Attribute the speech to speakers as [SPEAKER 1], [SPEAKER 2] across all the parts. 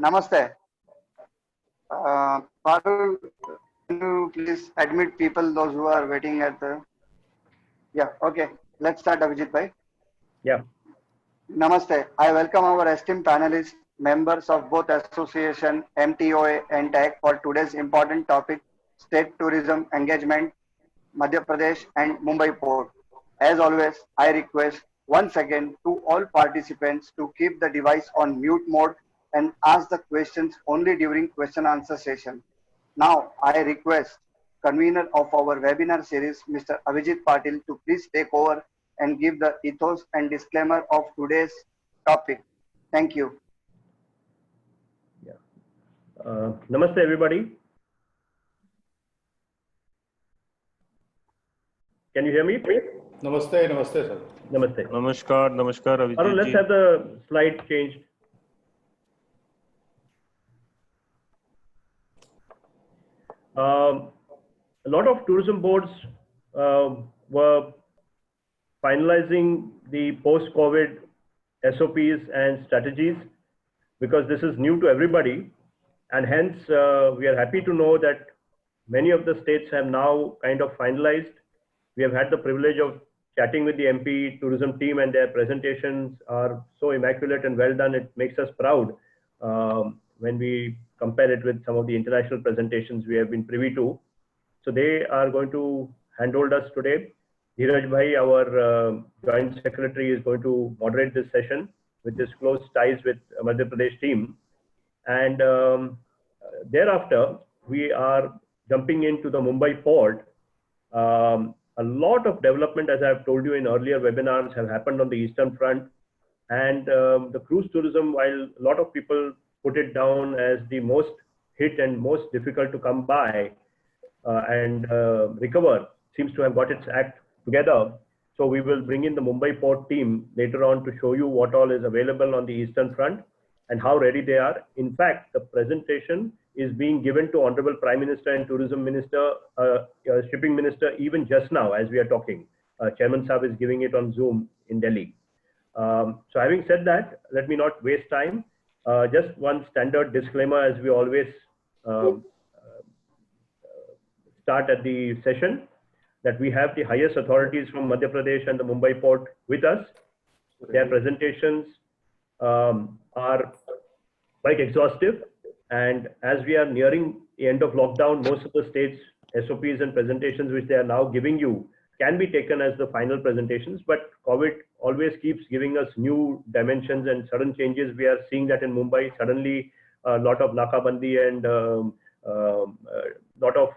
[SPEAKER 1] Namaste. Parul, can you please admit people, those who are waiting at the... Yeah, okay. Let's start, Abhijit bhai.
[SPEAKER 2] Yeah.
[SPEAKER 1] Namaste. I welcome our esteemed panelists, members of both association, MTOA and TAG for today's important topic, state tourism engagement, Madhya Pradesh and Mumbai Port. As always, I request once again to all participants to keep the device on mute mode and ask the questions only during question answer session. Now, I request convener of our webinar series, Mr. Abhijit Patil, to please take over and give the ethos and disclaimer of today's topic. Thank you.
[SPEAKER 2] Yeah. Namaste, everybody. Can you hear me?
[SPEAKER 3] Namaste, namaste, sir.
[SPEAKER 2] Namaste.
[SPEAKER 4] Namaskar, namaskar, Abhijit.
[SPEAKER 2] Let's have the slide changed. A lot of tourism boards were finalizing the post-COVID SOPs and strategies because this is new to everybody, and hence we are happy to know that many of the states have now kind of finalized. We have had the privilege of chatting with the MP tourism team, and their presentations are so immaculate and well done. It makes us proud when we compare it with some of the international presentations we have been privy to. So they are going to handhold us today. Dheeraj Bhai, our Joint Secretary, is going to moderate this session with his close ties with Madhya Pradesh team. And thereafter, we are jumping into the Mumbai port. A lot of development, as I have told you in earlier webinars, have happened on the Eastern Front. And the cruise tourism, while a lot of people put it down as the most hit and most difficult to come by and recover, seems to have got its act together. So we will bring in the Mumbai port team later on to show you what all is available on the Eastern Front and how ready they are. In fact, the presentation is being given to Honorable Prime Minister and Tourism Minister, Shipping Minister, even just now as we are talking. Chairman Saab is giving it on Zoom in Delhi. So having said that, let me not waste time. Just one standard disclaimer, as we always start at the session, that we have the highest authorities from Madhya Pradesh and the Mumbai port with us. Their presentations are quite exhaustive. And as we are nearing the end of lockdown, most of the states' SOPs and presentations which they are now giving you can be taken as the final presentations, but COVID always keeps giving us new dimensions and sudden changes. We are seeing that in Mumbai, suddenly a lot of nakabandi and lot of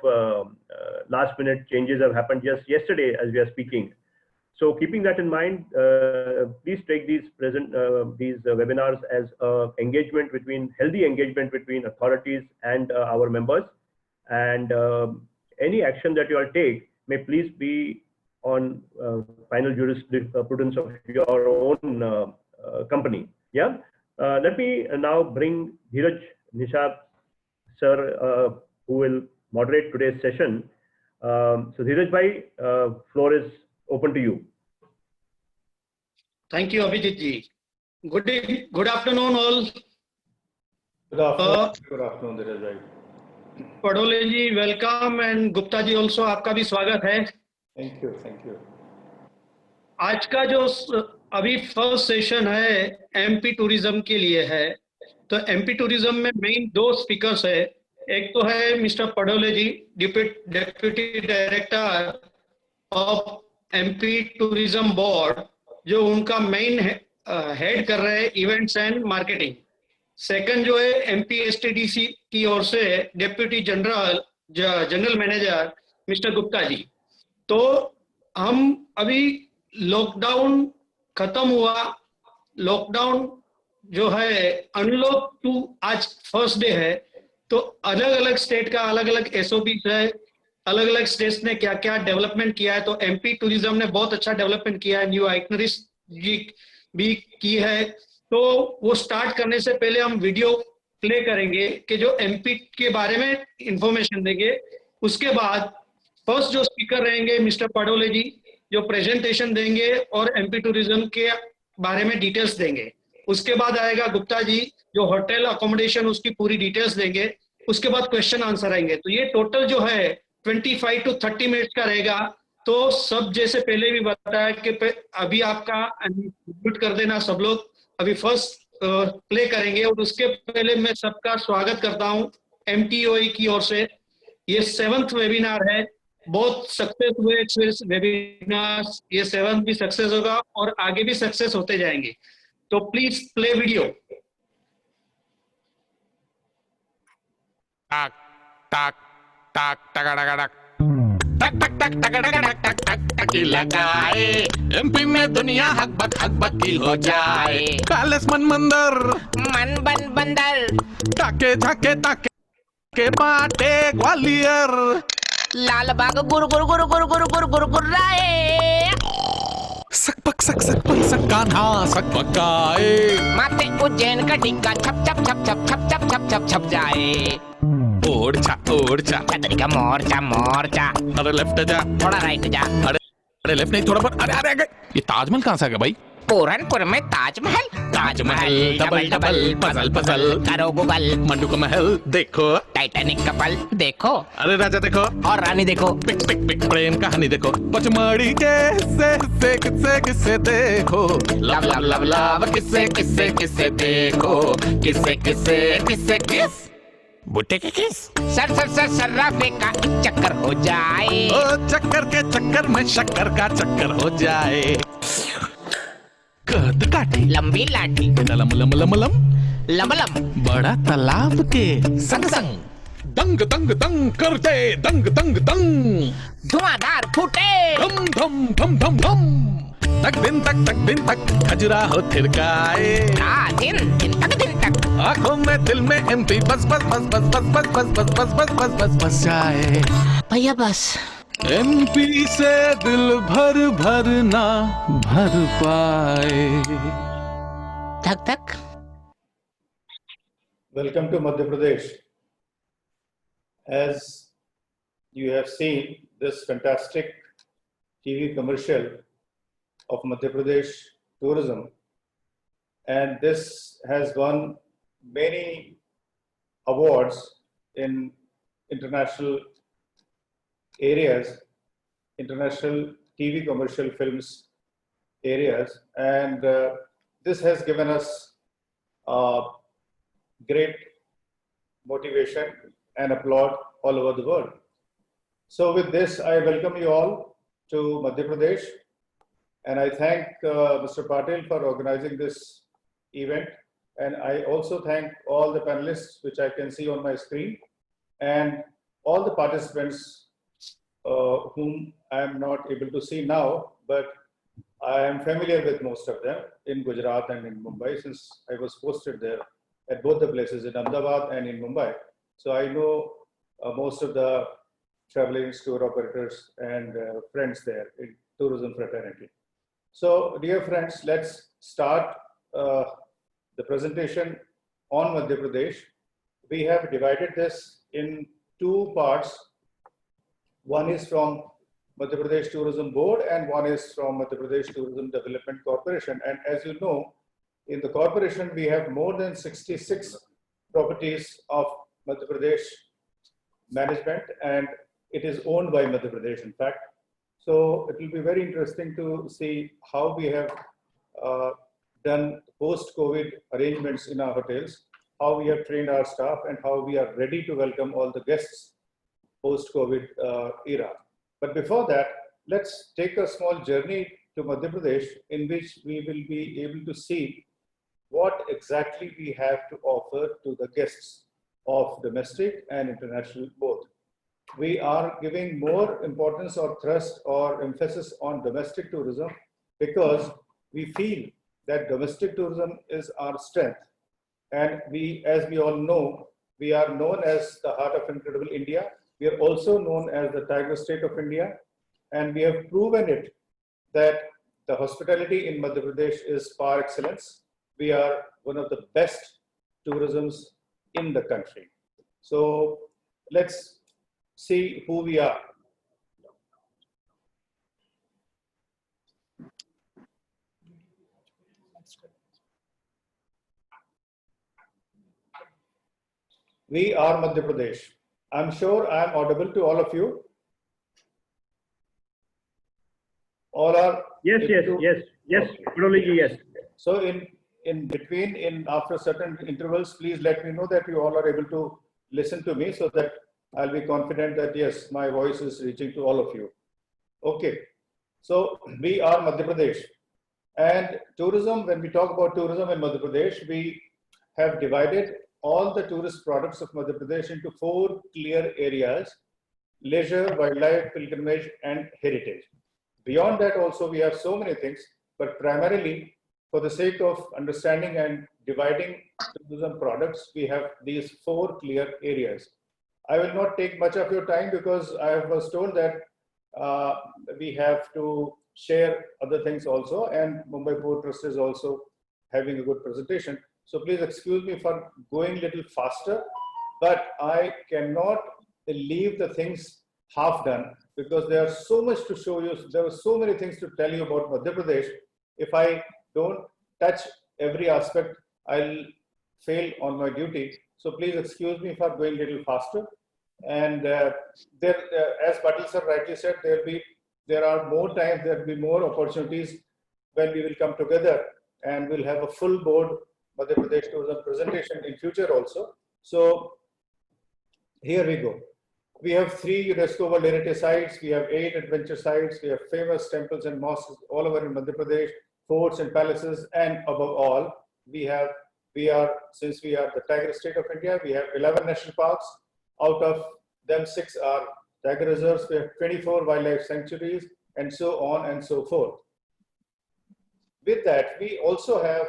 [SPEAKER 2] last minute changes have happened just yesterday as we are speaking. So keeping that in mind, please take these webinars as engagement between, healthy engagement between authorities and our members. And any action that you all take may please be on final jurisprudence of your own company. Yeah. Let me now bring Dheeraj Nishab sir, who will moderate today's session. So Dheeraj bhai, floor is open to you.
[SPEAKER 5] Thank you, Abhijit ji. Good afternoon, all.
[SPEAKER 3] Good afternoon, Dheeraj bhai.
[SPEAKER 5] Padole ji welcome and Gupta ji also आपका भी स्वागत है.
[SPEAKER 3] Thank you, thank you.
[SPEAKER 5] आज का जो अभी first session है MP tourism के लिए है. तो एमपी टूरिज्म में मेन दो स्पीकर्स है. एक तो है mister Padole ji, deputy director of MP tourism board, जो उनका मेन हेड कर रहे हैं इवेंट्स एंड मार्केटिंग. सेकंड जो है एमपीएसटीडीसी की ओर से deputy general manager mister Gupta ji. तो हम अभी लॉकडाउन खत्म हुआ, लॉकडाउन जो है अनलॉक 2 आज फर्स्ट डे है. तो अलग अलग स्टेट का अलग अलग एसओपी है, अलग अलग स्टेट्स ने क्या क्या डेवलपमेंट किया है. तो एमपी टूरिज्म ने बहुत अच्छा डेवलपमेंट किया है, न्यू आइटनरीज भी की है. तो वो स्टार्ट करने से पहले हम वीडियो प्ले करेंगे कि जो एमपी के बारे में इंफॉर्मेशन देंगे. उसके बाद फर्स्ट जो स्पीकर रहेंगे मिस्टर पडोले जी, जो प्रेजेंटेशन देंगे और एमपी टूरिज्म के बारे में डिटेल्स देंगे. उसके बाद आएगा गुप्ता जी जो होटल अकोमोडेशन उसकी पूरी डिटेल्स देंगे, उसके बाद क्वेश्चन आंसर आएंगे। तो ये टोटल जो है 25 to 30 मिनट्स का रहेगा। तो सब जैसे पहले भी बताया कि अभी आपका म्यूट कर देना सब लोग, अभी फर्स्ट प्ले करेंगे। और उसके पहले मैं सबका स्वागत करता हूं MTOE की ओर से। ये 7th वेबिनार है, बहुत सक्सेस हुए वेबिनार, ये 7th भी सक्सेस होगा और आगे भी सक्सेस होते जाएंगे। तो प्लीज प्ले वीडियो।
[SPEAKER 4] टक टक टक टक टक टक टक टक टक टक टक टक टक लगाए एमपी में दुनिया हक की हो जाए। पैलेस मन मंदिर मन बन बंदर टाके झाके ताके के बाटे ग्वालियर लाल बाग गुर गुर गुर गुर गुर गुर गुर गुर्राए सकपक सक कान्हा सक पकाए माते उज्जैन का टिक्का छप छप छप छप छप छप छप छप छप जाए। ओढ़चा छतरी का मोर्चा अरे लेफ्ट जा थोड़ा राइट जा अरे लेफ्ट नहीं थोड़ा पर अरे ये ताजमहल कहाँ से आ गया भाई? पूरनपुर में ताजमहल डबल पजल करो गूगल मंडू का महल देखो टाइटैनिक कपल देखो अरे राजा देखो और रानी देखो पिक पिक पिक प्रेम कहानी देखो पचमढ़ी के किस्से देखो लव लव लव लव किस्से देखो किस बुट्टे के किस सर सर्राफे का चक्कर हो जाए। ओ चक्कर के चक्कर में शक्कर का चक्कर हो जाए। कद काठी लंबी लाठी lump lump lump lump lump lump बड़ा तालाब के संग दंग दंग दंग करते दंग धुआंधार फूटे धम धम धम धम तक दिन तक खजुराहो थिरकाए दिन तक आंखों में दिल में एमपी बस जाए भैया बस। एमपी से दिल भर ना भर पाए तक
[SPEAKER 3] Welcome to Madhya Pradesh. As you have seen this fantastic TV commercial of Madhya Pradesh tourism, and this has won many awards in international areas, international TV commercial films areas, and this has given us great motivation and applaud all over the world. So with this, I welcome you all to Madhya Pradesh, and I thank Mr. Patil for organizing this event. And I also thank all the panelists, which I can see on my screen, and all the participants whom I am not able to see now, but I am familiar with most of them in Gujarat and in Mumbai, since I was posted there at both the places, in Ahmedabad and in Mumbai. So I know most of the traveling tour operators and friends there in tourism fraternity. So dear friends, let's start the presentation on Madhya Pradesh. We have divided this in two parts. One is from Madhya Pradesh Tourism Board and one is from Madhya Pradesh Tourism Development Corporation. And as you know, in the corporation, we have more than 66 properties of Madhya Pradesh management, and it is owned by Madhya Pradesh, in fact. So it will be very interesting to see how we have done post-COVID arrangements in our hotels, how we have trained our staff, and how we are ready to welcome all the guests post-COVID era. But before that, let's take a small journey to Madhya Pradesh, in which we will be able to see what exactly we have to offer to the guests of domestic and international both. We are giving more importance or thrust or emphasis on domestic tourism because we feel that domestic tourism is our strength. And we, as we all know, we are known as the heart of incredible India. We are also known as the tiger state of India. And we have proven it that the hospitality in Madhya Pradesh is par excellence. We are one of the best tourisms in the country. So let's see who we are. We are Madhya Pradesh. I'm sure I'm audible to all of you. All are
[SPEAKER 2] Yes,
[SPEAKER 3] able
[SPEAKER 2] yes,
[SPEAKER 3] to-
[SPEAKER 2] yes, yes,
[SPEAKER 3] Okay.
[SPEAKER 2] Padole ji, yes.
[SPEAKER 3] So in between, after certain intervals, please let me know that you all are able to listen to me, so that I'll be confident that yes, my voice is reaching to all of you. Okay. So we are Madhya Pradesh, and tourism. When we talk about tourism in Madhya Pradesh, we have divided all the tourist products of Madhya Pradesh into 4 clear areas: leisure, wildlife, pilgrimage, and heritage. Beyond that, also we have so many things, but primarily for the sake of understanding and dividing tourism products, we have these 4 clear areas. I will not take much of your time because I was told that uh, we have to share other things also, and Mumbai Port Trust is also having a good presentation. So please excuse me for going a little faster, but I cannot leave the things half done because there's so much to show you. There are so many things to tell you about Madhya Pradesh. If I don't touch every aspect, I'll fail on my duty. So please excuse me for going a little faster. And as Patil sir rightly said, there are more times, there will be more opportunities when we will come together and we'll have a full board Madhya Pradesh tourism presentation in future also. So here we go. We have 3 UNESCO World Heritage Sites, we have 8 adventure sites, we have famous temples and mosques all over in Madhya Pradesh, forts and palaces, and above all, since we are the Tiger State of India, we have 11 national parks. Out of them, 6 are tiger reserves, we have 24 wildlife sanctuaries, and so on and so forth. With that, we also have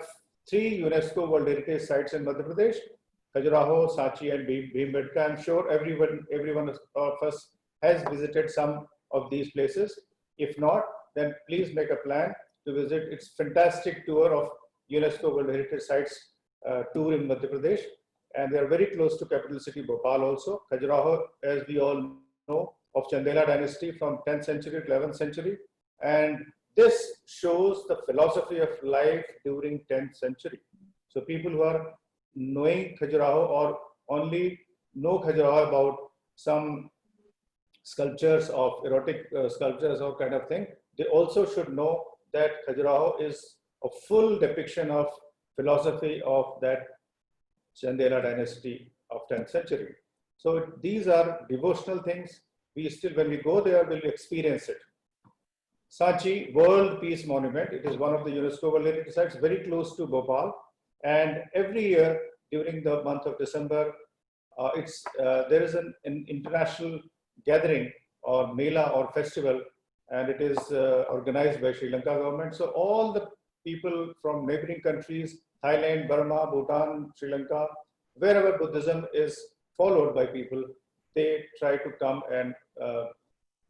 [SPEAKER 3] 3 UNESCO World Heritage Sites in Madhya Pradesh: Khajuraho, Sanchi, and Bhimbetka. I'm sure everyone of us has visited some of these places. If not, then please make a plan to visit. It's fantastic tour of UNESCO World Heritage Sites tour in Madhya Pradesh, and they are very close to capital city Bhopal also. Khajuraho, as we all know, of Chandela dynasty from 10th century to 11th century, and this shows the philosophy of life during 10th century. So people who are knowing Khajuraho or only know Khajuraho about some sculptures of erotic sculptures or kind of thing, they also should know that Khajuraho is a full depiction of philosophy of that Chandela dynasty of 10th century. So these are devotional things. We still, when we go there, will experience it. Sanchi World Peace Monument. It is one of the UNESCO World Heritage Sites, very close to Bhopal. And every year during the month of December, there is an international gathering or mela or festival, and it is organized by Sri Lanka government. So all the people from neighboring countries, Thailand, Burma, Bhutan, Sri Lanka, wherever Buddhism is followed by people, they try to come and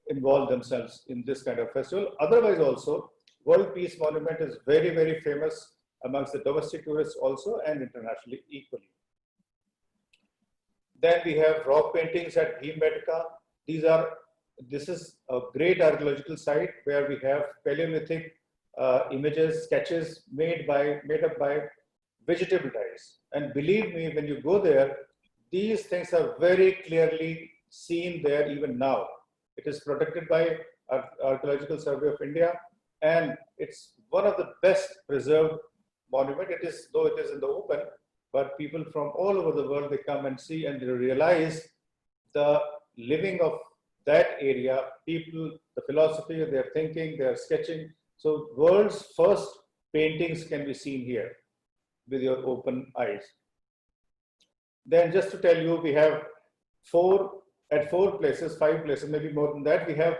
[SPEAKER 3] involve themselves in this kind of festival. Otherwise also, World Peace Monument is very, very famous amongst the domestic tourists also and internationally equally. Then we have rock paintings at Bhimbetka. This is a great archaeological site where we have Paleolithic images, sketches made up by vegetable dyes. And believe me, when you go there, these things are very clearly seen there even now. It is protected by Archaeological Survey of India, and it's one of the best preserved monument. Though it is in the open, but people from all over the world, they come and see and they realize the living of that area, people, the philosophy, their thinking, their sketching. So world's first paintings can be seen here with your open eyes. Then just to tell you, we have 4 places, 5 places, maybe more than that. We have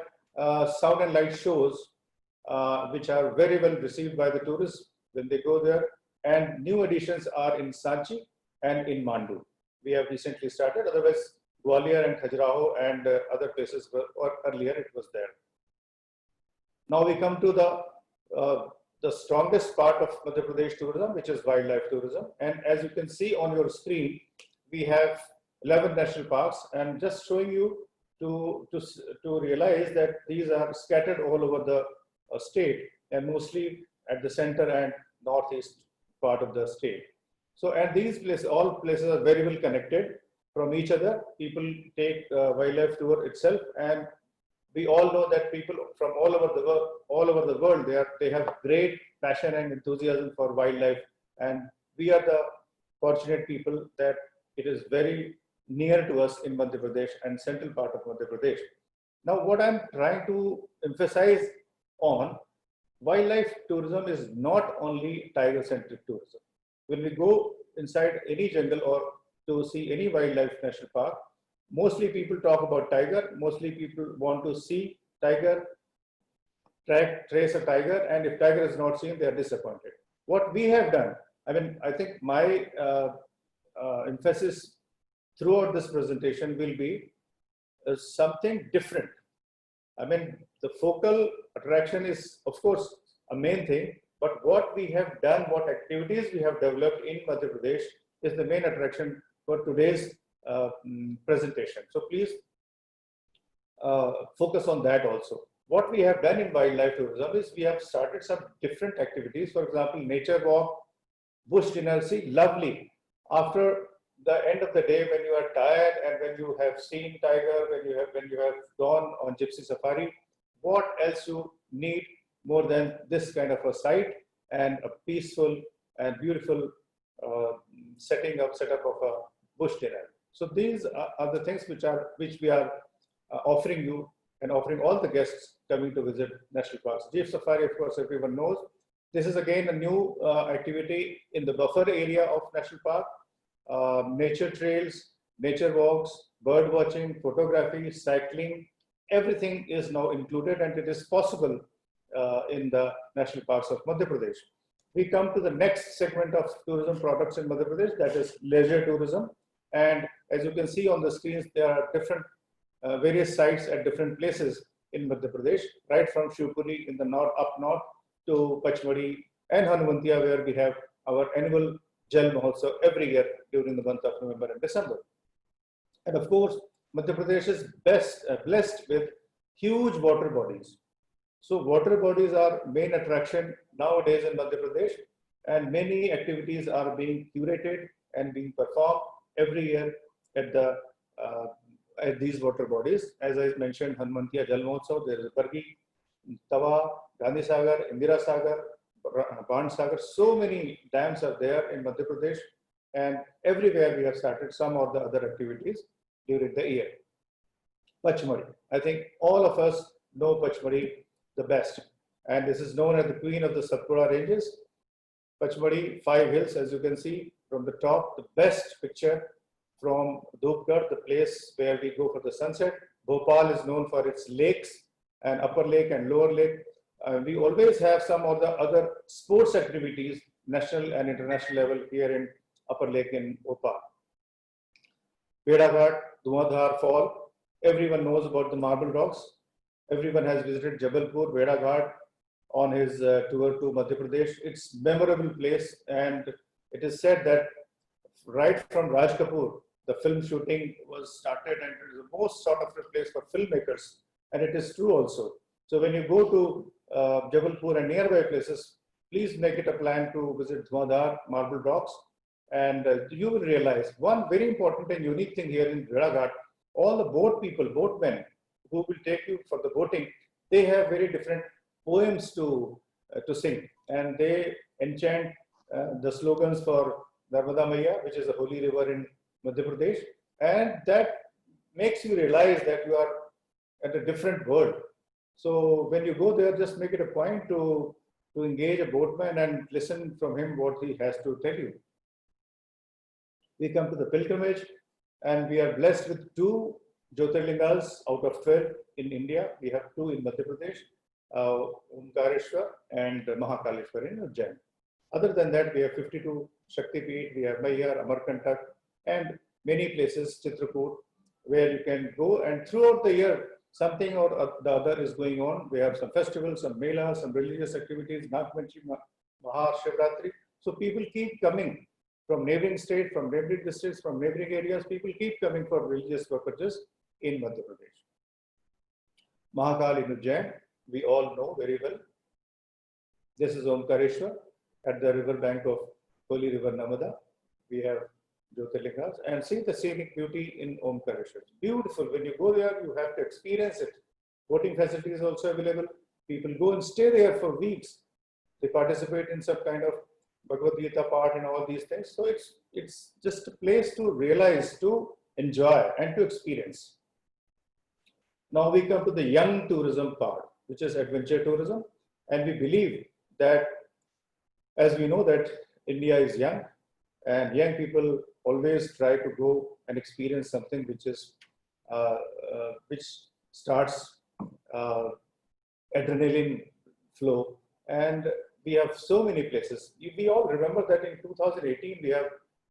[SPEAKER 3] sound and light shows, which are very well received by the tourists when they go there. And new additions are in Sanchi and in Mandu. We have recently started. Otherwise, Gwalior and Khajuraho and other places or earlier it was there. Now we come to the strongest part of Madhya Pradesh tourism, which is wildlife tourism. And as you can see on your screen, we have 11 national parks, and just showing you to realize that these are scattered all over the state and mostly at the center and northeast part of the state. So, and these places, all places are very well connected. from each other. People take wildlife tour itself, and we all know that people from all over the world, they have great passion and enthusiasm for wildlife, and we are the fortunate people that it is very near to us in Madhya Pradesh and central part of Madhya Pradesh. Now, what I'm trying to emphasize on, wildlife tourism is not only tiger-centric tourism. When we go inside any jungle or to see any wildlife national park, mostly people talk about tiger, mostly people want to see tiger, trace a tiger, and if tiger is not seen, they are disappointed. What we have done, I think my emphasis throughout this presentation will be something different. The focal attraction is, of course, a main thing, but what we have done, what activities we have developed in Madhya Pradesh is the main attraction for today's presentation. So please focus on that also. What we have done in wildlife tourism is we have started some different activities. For example, nature walk, bush dinner. See, lovely. After the end of the day, when you are tired and when you have seen tiger, when you have gone on gypsy safari, what else you need more than this kind of a site and a peaceful and beautiful setup of a bush dinner. So these are the things which we are offering you and offering all the guests coming to visit national parks. Jeep safari, of course, everyone knows. This is again a new activity in the buffer area of national park. Nature trails, nature walks, bird watching, photography, cycling, everything is now included, and it is possible in the national parks of Madhya Pradesh. We come to the next segment of tourism products in Madhya Pradesh, that is leisure tourism. And as you can see on the screens, there are different various sites at different places in Madhya Pradesh, right from Shivpuri in the north, up north, to Pachmadi and Hanumantiya, where we have our annual Jal Mahotsav every year during the month of November and December. And of course, Madhya Pradesh is blessed with huge water bodies. So water bodies are main attraction nowadays in Madhya Pradesh, and many activities are being curated and being performed every year at these water bodies. As I mentioned, Hanumantiya Jal Mahotsav, there is Bargi, Tawa, Gandhi Sagar, Indira Sagar, Band Sagar. So many dams are there in Madhya Pradesh, and everywhere we have started some or the other activities during the year. Pachmadi. I think all of us know Pachmadi the best, and this is known as the queen of the Satpura ranges. Pachmadi, 5 hills, as you can see from the top, the best picture from Dhupgarh, the place where we go for the sunset. Bhopal is known for its lakes, and upper lake and lower lake. We always have some of the other sports activities, national and international level, here in upper lake in Bhopal. Bedaghat, Dhuandhar Fall. Everyone knows about the marble rocks. Everyone has visited Jabalpur, Bedaghat on his tour to Madhya Pradesh. It's a memorable place, and it is said that right from Raj Kapoor, the film shooting was started, and it is the most sought after place for filmmakers, and it is true also. So when you go to Jabalpur and nearby places, please make it a plan to visit Dhuandhar Marble Rocks, and you will realize one very important and unique thing here in Bedaghat. All the boatmen who will take you for the boating, they have very different poems to sing, and they enchant the slogans for Narmada Maiya, which is a holy river in Madhya Pradesh, and that makes you realize that you are at a different world. So when you go there, just make it a point to engage a boatman and listen from him what he has to tell you. We come to the pilgrimage, and we are blessed with 2 Jyotirlingas out of 12 in India. We have 2 in Madhya Pradesh, Omkareshwar and Mahakaleshwar in Ujjain. Other than that, we have 52 Shakti Peeth, we have Maihar, Amarkantak, and many places, Chitrakoot, where you can go, and throughout the year, something or the other is going on. We have some festivals, some melas, some religious activities, Nagpanchami, Mahashivratri. So people keep coming from neighboring states, from neighboring districts, from neighboring areas. People keep coming for religious purposes in Madhya Pradesh. Mahakal in Ujjain, we all know very well. This is Omkareshwar at the river bank of Holy River Narmada. We have Jyotirlingas, and see the scenic beauty in Omkareshwar. Beautiful. When you go there, you have to experience it. Boating facility is also available. People go and stay there for weeks. They participate in some kind of Bhagavad Gita part and all these things. So it's just a place to realize, to enjoy, and to experience. Now we come to the young tourism part, which is adventure tourism. And we believe that, as we know that India is young, and young people always try to go and experience something which is which starts adrenaline flow. And we have so many places. We all remember that in 2018 we have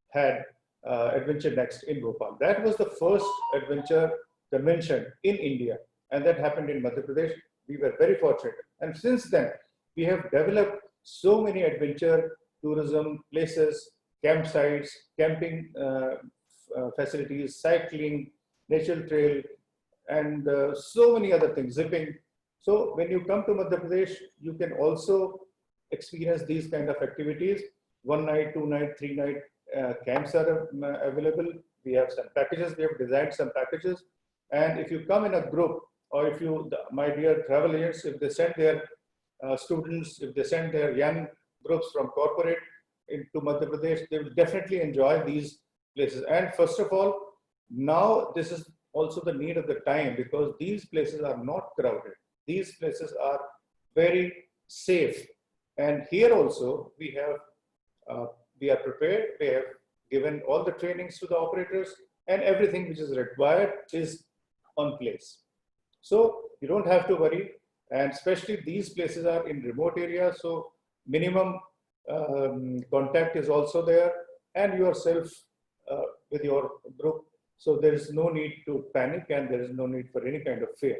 [SPEAKER 3] had Adventure Next in Bhopal. That was the first adventure convention in India, and that happened in Madhya Pradesh. We were very fortunate, and since then we have developed so many adventure tourism places, campsites, camping facilities, cycling, natural trail, and so many other things, zipping. So when you come to Madhya Pradesh, you can also experience these kind of activities. 1 night, 2 night, 3 night camps are available. We have some packages, we have designed some packages. And if you come in a group, or if you, my dear travel agents, if they send their students, if they send their young groups from corporate into Madhya Pradesh, they will definitely enjoy these places. And first of all, now this is also the need of the time, because these places are not crowded. These places are very safe. And here also we are prepared. We have given all the trainings to the operators, and everything which is required is on place. So you don't have to worry. And especially these places are in remote areas, so minimum contact is also there, and yourself with your group. So there is no need to panic, and there is no need for any kind of fear.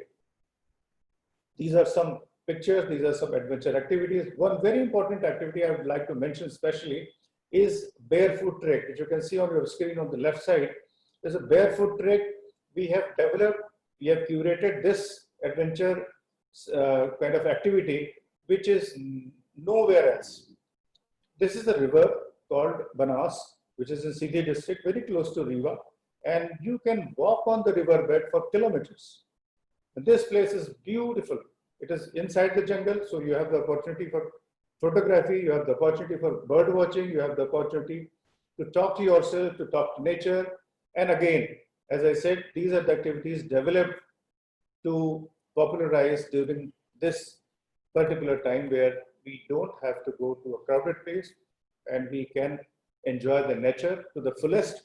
[SPEAKER 3] These are some pictures, these are some adventure activities. One very important activity I would like to mention especially is barefoot trek, which you can see on your screen on the left side. There's a barefoot trek we have developed, we have curated this adventure kind of activity, which is nowhere else. This is a river called Banas, which is in Sindhi district, very close to Rewa, and you can walk on the riverbed for kilometers. And this place is beautiful. It is inside the jungle, so you have the opportunity for photography, you have the opportunity for bird watching, you have the opportunity to talk to yourself, to talk to nature. And again, as I said, these are the activities developed to popularize during this particular time, where we don't have to go to a crowded place, and we can enjoy the nature to the fullest,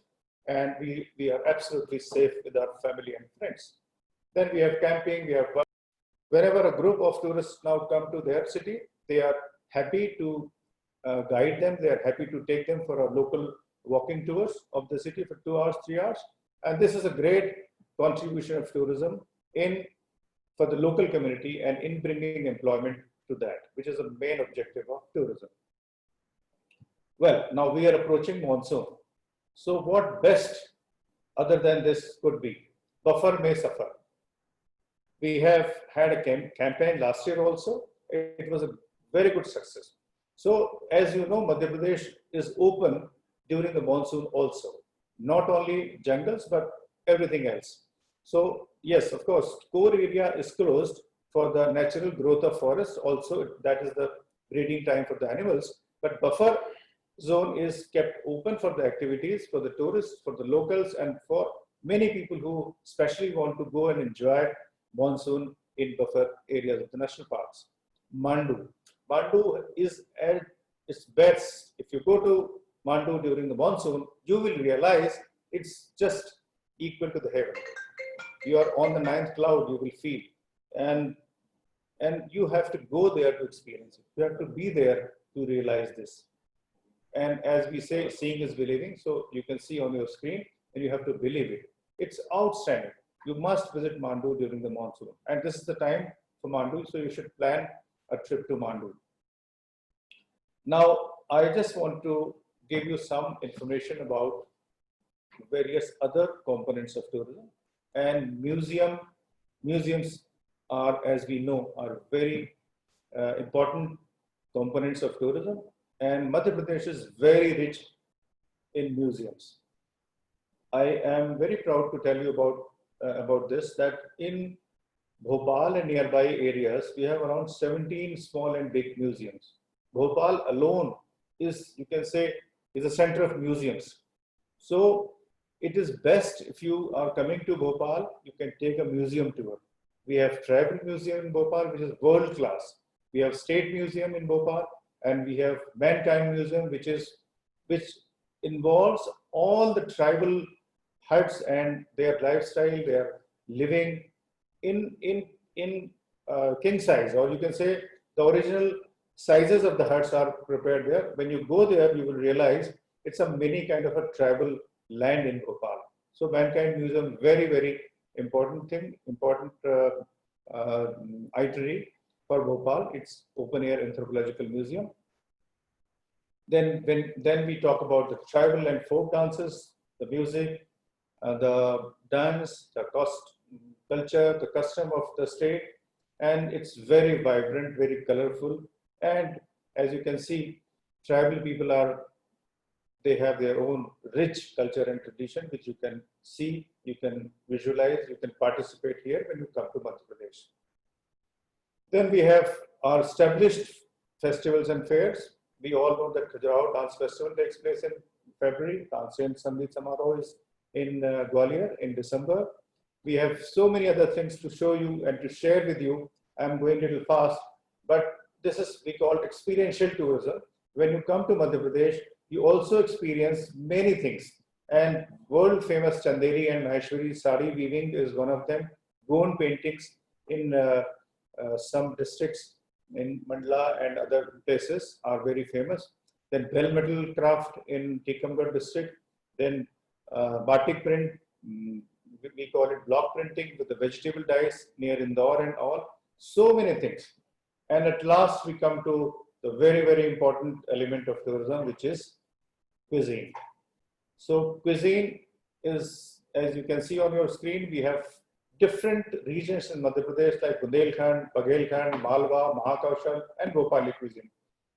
[SPEAKER 3] and we are absolutely safe with our family and friends. Then we have camping, we have, whenever a group of tourists now come to their city, they are happy to guide them, they are happy to take them for a local walking tours of the city for 2 hours, 3 hours. And this is a great contribution of tourism for the local community, and in bringing employment to that, which is the main objective of tourism. Well, now we are approaching monsoon. So what best other than this could be? Buffer may suffer. We have had a campaign last year also. It was a very good success. So as you know, Madhya Pradesh is open during the monsoon also. Not only jungles, but everything else. So yes, of course, core area is closed for the natural growth of forests. Also, that is the breeding time for the animals. But buffer zone is kept open for the activities, for the tourists, for the locals, and for many people who especially want to go and enjoy monsoon in buffer areas of the national parks. Mandu. Mandu is at its best. If you go to Mandu during the monsoon, you will realize it's just equal to the heaven. You are on the 9th cloud, you will feel. And you have to go there to experience it. You have to be there to realize this. And as we say, seeing is believing. So you can see on your screen, and you have to believe it. It's outstanding. You must visit Mandu during the monsoon. And this is the time for Mandu, so you should plan a trip to Mandu. Now, I just want to give you some information about various other components of tourism. And museums are, as we know, are very important components of tourism. And Madhya Pradesh is very rich in museums. I am very proud to tell you about this, that in Bhopal and nearby areas, we have around 17 small and big museums. Bhopal alone is, you can say, is a center of museums. So it is best if you are coming to Bhopal, you can take a museum tour. We have Tribal Museum in Bhopal, which is world class. We have State Museum in Bhopal, and we have Mankind Museum, which involves all the tribal huts and their lifestyle, their living in king size, or you can say the original sizes of the huts are prepared there. When you go there, you will realize it's a mini kind of a tribal land in Bhopal. So Mankind Museum, very, very important thing, important itinerary for Bhopal. It's open air anthropological museum. Then we talk about the tribal and folk dances, the music, the dance, the culture, the custom of the state, and it's very vibrant, very colorful. And as you can see, tribal people they have their own rich culture and tradition, which you can see, you can visualize, you can participate here when you come to Madhya Pradesh. Then we have our established festivals and fairs. We all know that Khajuraho Dance Festival takes place in February. Tansen Sangeet Samaroh is in Gwalior in December. We have so many other things to show you and to share with you. I'm going a little fast, but this is, we call experiential tourism. When you come to Madhya Pradesh, you also experience many things. And world famous Chanderi and Maheshwari sari weaving is one of them. Goan paintings in some districts in Mandla and other places are very famous. Then bell metal craft in Tikamgarh district. Then batik print, we call it block printing with the vegetable dyes near Indore and all. So many things. And at last we come to the very, very important element of tourism, which is cuisine. So cuisine is, as you can see on your screen, we have different regions in Madhya Pradesh like Bundelkhand, Bagelkhand, Malwa, Mahakaushal, and Bhopali cuisine.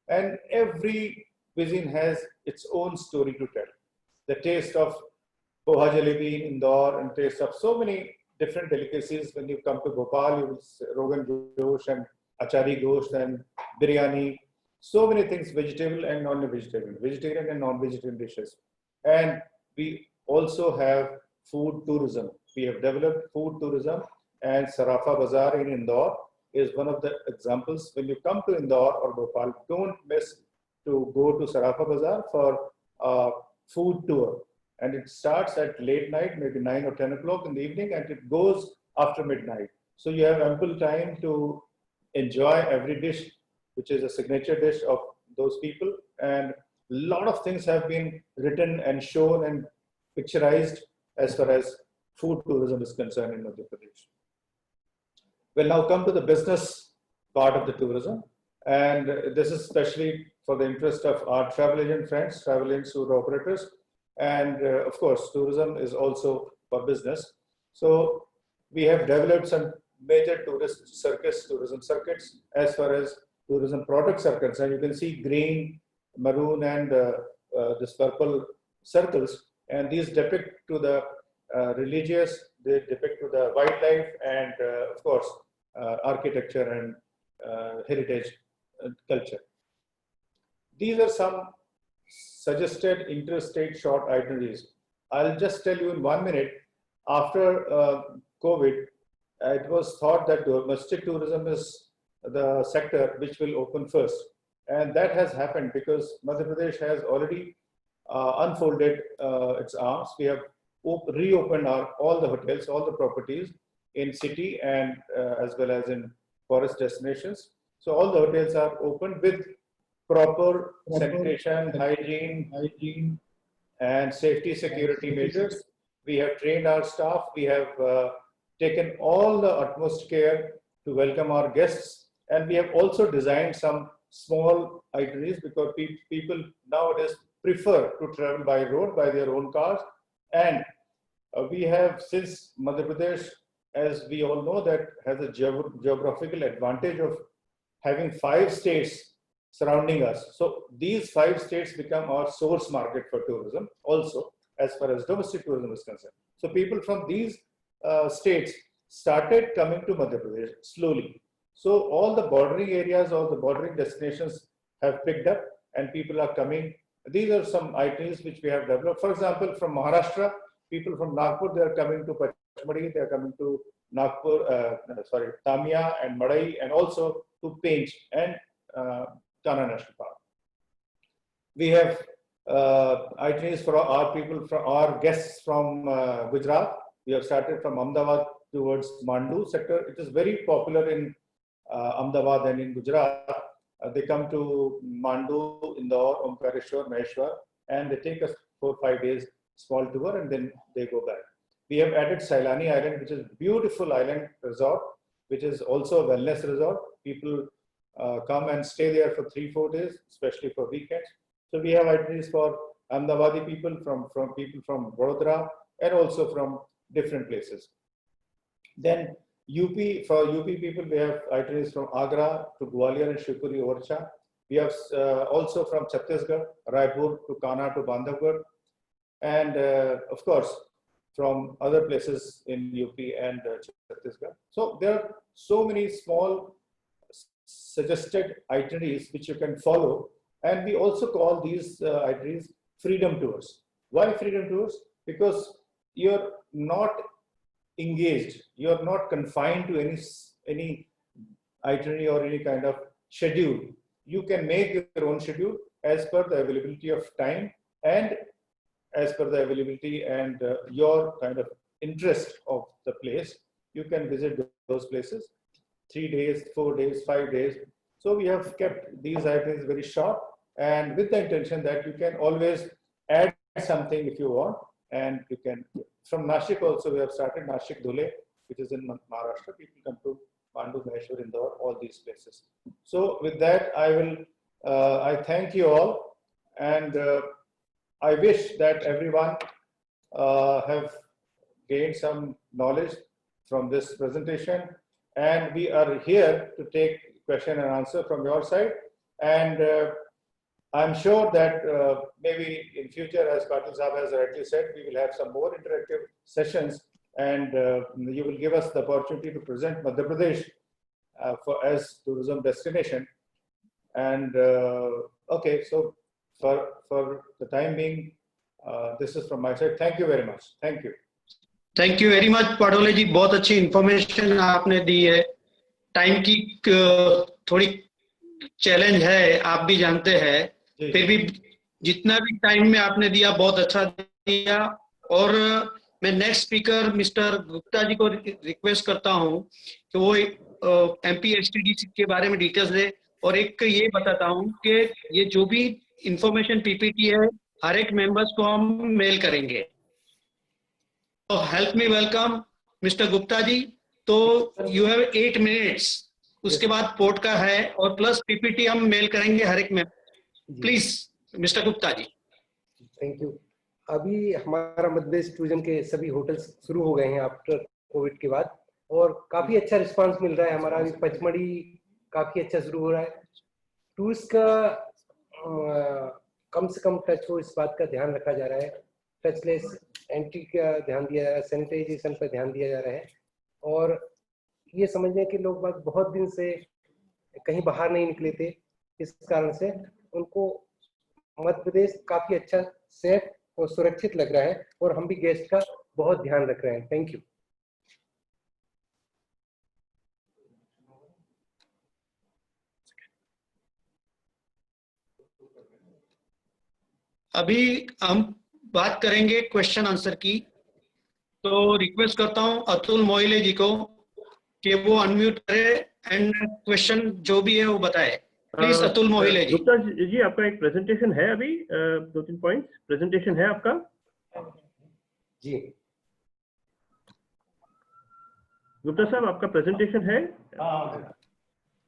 [SPEAKER 3] And every cuisine has its own story to tell. The taste of poha jalebi in Indore and taste of so many different delicacies. When you come to Bhopal, you will see Rogan Josh and Achari Gosht and biryani. So many things, vegetable and non-vegetarian, vegetarian and non-vegetarian dishes. And we also have food tourism. We have developed food tourism, and Sarafa Bazaar in Indore is one of the examples. When you come to Indore or Bhopal, don't miss to go to Sarafa Bazaar for a food tour. And it starts at late night, maybe 9 or 10 o'clock in the evening, and it goes after midnight. So you have ample time to enjoy every dish, which is a signature dish of those people. And a lot of things have been written and shown and picturized as far as food tourism is concerned in Madhya Pradesh. We'll now come to the business part of the tourism. And this is especially for the interest of our travel agent friends, travel agents, tour operators. And of course, tourism is also for business. So we have developed some major tourism circuits as far as tourism products are concerned. You can see green, maroon, and this purple circles. And these depict to the religious, they depict to the wildlife, and of course, architecture and heritage culture. These are some suggested interstate short itineraries. I'll just tell you in 1 minute. After COVID, it was thought that domestic tourism is the sector which will open first. And that has happened because Madhya Pradesh has already unfolded its arms. We have reopened all the hotels, all the properties in city and as well as in forest destinations. So all the hotels are open with proper sanitation, hygiene, and safety security measures. We have trained our staff. We have taken all the utmost care to welcome our guests. And we have also designed some small itineraries because people nowadays prefer to travel by road, by their own cars. And we have, since Madhya Pradesh, as we all know, that has a geographical advantage of having 5 states surrounding us. So these 5 states become our source market for tourism also. as far as domestic tourism is concerned. So people from these states started coming to Madhya Pradesh slowly. So all the bordering areas or the bordering destinations have picked up and people are coming. These are some itineraries which we have developed. For example, from Maharashtra, people from Nagpur, they are coming to Pachmadi, they are coming to Nagpur, Tamia and Madai, and also to Pench and Kanha National Park. We have itineraries for our people, from our guests from Gujarat. We have started from Ahmedabad towards Mandu sector. It is very popular in Ahmedabad and in Gujarat. They come to Mandu, Indore, Omkareshwar, Maheshwar, and they take us 4 or 5 days small tour and then they go back. We have added Sailani Island, which is a beautiful island resort, which is also a wellness resort. People come and stay there for 3-4 days, especially for weekends. So we have itineraries for Ahmedabadi people, from people from Vadodara, and also from different places. Then for UP people, we have itineraries from Agra to Gwalior and Shivpuri, Orcha. We have also from Chhattisgarh, Raipur to Kanha to Bandhavgarh, and of course from other places in UP and Chhattisgarh. So there are so many small suggested itineraries which you can follow, and we also call these itineraries freedom tours. Why freedom tours? Because you're not engaged, you're not confined to any itinerary or any kind of schedule. You can make your own schedule as per the availability of time and as per the availability and your kind of interest of the place. You can visit those places 3 days, 4 days, 5 days. So we have kept these itineraries very short, and with the intention that you can always add something if you want. And you can, from Nashik also, we have started Nashik Dhule, which is in Maharashtra. People come to Mandu, Maheshwar, Indore, all these places. So with that, I thank you all, and I wish that everyone have gained some knowledge from this presentation, and we are here to take question and answer from your side. And I'm sure that maybe in future, as Patil Sahab has rightly said, we will have some more interactive sessions, and you will give us the opportunity to present Madhya Pradesh as tourism destination. And okay, so for the time being, this is from my side. Thank you very much. Thank you.
[SPEAKER 5] Thank you very much Padole ji, बहुत अच्छी information आपने दी है. Time की थोड़ी challenge है, आप भी जानते हैं, फिर भी जितना भी टाइम में आपने दिया बहुत अच्छा दिया. और मैं नेक्स्ट स्पीकर मिस्टर गुप्ता जी को रिक्वेस्ट करता हूं कि वो एमपी एसटीडीसी के बारे में डिटेल्स दे. और एक ये बताता हूं कि ये जो भी इंफॉर्मेशन पीपीटी है, हर एक मेंबर्स को हम मेल करेंगे. तो help me welcome mister Gupta ji. तो यू हैव 8 मिनट्स, उसके बाद पोर्ट का है और प्लस पीपीटी हम मेल करेंगे हर एक में. Please mister Gupta ji.
[SPEAKER 6] Thank you. अभी हमारा मध्य प्रदेश टूरिज्म के सभी होटल्स शुरू हो गए हैं आफ्टर कोविड के बाद, और काफी अच्छा रिस्पांस मिल रहा है. हमारा अभी पचमढ़ी काफी अच्छा शुरू हो रहा है. टूरिस्ट का कम से कम टच हो, इस बात का ध्यान रखा जा रहा है. टचलेस एंट्री का ध्यान दिया जा रहा है, सैनिटाइजेशन पर ध्यान दिया जा रहा है, और ये समझने कि लोग बाग बहुत दिन से कहीं बाहर नहीं निकले थे, इस कारण से उनको मध्य प्रदेश काफी अच्छा, सेफ और सुरक्षित लग रहा है, और हम भी गेस्ट का बहुत ध्यान रख रहे हैं. Thank you.
[SPEAKER 5] अभी हम बात करेंगे क्वेश्चन आंसर की. तो रिक्वेस्ट करता हूं अतुल मोहिले जी को कि वो अनम्यूट करे एंड क्वेश्चन जो भी है वो बताए. प्लीज अतुल मोहिले जी.
[SPEAKER 2] गुप्ता जी, आपका एक प्रेजेंटेशन है अभी, 2-3 पॉइंट्स प्रेजेंटेशन है आपका
[SPEAKER 6] जी.
[SPEAKER 2] गुप्ता साहब, आपका प्रेजेंटेशन है?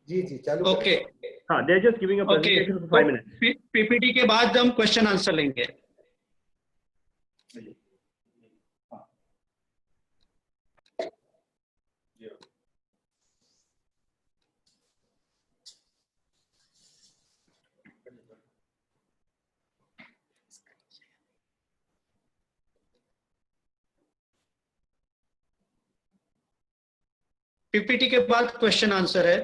[SPEAKER 6] जी जी, चालू.
[SPEAKER 5] ओके.
[SPEAKER 2] हाँ, they are just giving a presentation for 5 minutes.
[SPEAKER 5] PPT के बाद हम क्वेश्चन आंसर लेंगे. पीपीटी के बाद क्वेश्चन आंसर है।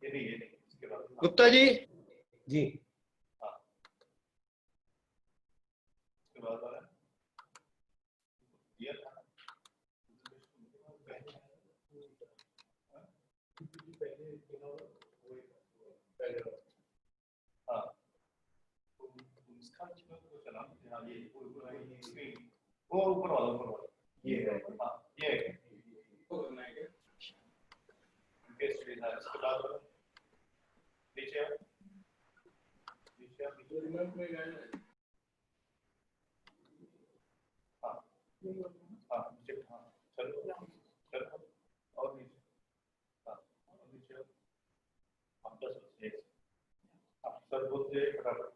[SPEAKER 3] ये नहीं, इसके बाद
[SPEAKER 5] गुप्ता जी।
[SPEAKER 6] जी।
[SPEAKER 3] इसके बाद वाला ये था। हाँ, वो ऊपर वाला ये है। हाँ, ये है। इसके बाद वाला नीचे हाँ हाँ नीचे, हाँ चलो चलो और नीचे, हाँ और नीचे आप 10 आप सर बोलते फटाफट।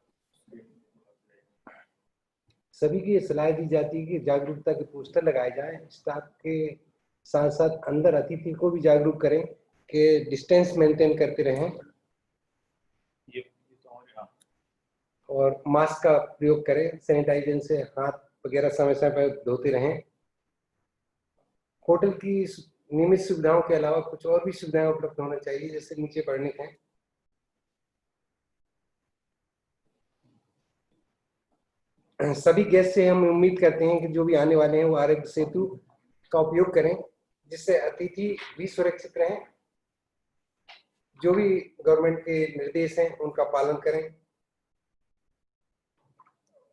[SPEAKER 6] सभी की ये सलाह दी जाती है कि जागरूकता के पोस्टर लगाए जाएं, स्टाफ के साथ साथ अंदर अतिथि को भी जागरूक करें कि डिस्टेंस मेंटेन करते रहें
[SPEAKER 3] ये तो हाँ,
[SPEAKER 6] और मास्क का प्रयोग करें, सैनिटाइजर से हाथ वगैरह समय समय पर धोते रहें। होटल की नियमित सुविधाओं के अलावा कुछ और भी सुविधाएं उपलब्ध होना चाहिए, जैसे नीचे पढ़ने का। सभी गेस्ट से हम उम्मीद करते हैं कि जो भी आने वाले हैं वो आरोग्य सेतु का उपयोग करें, जिससे अतिथि भी सुरक्षित रहें। जो भी गवर्नमेंट के निर्देश हैं उनका पालन करें।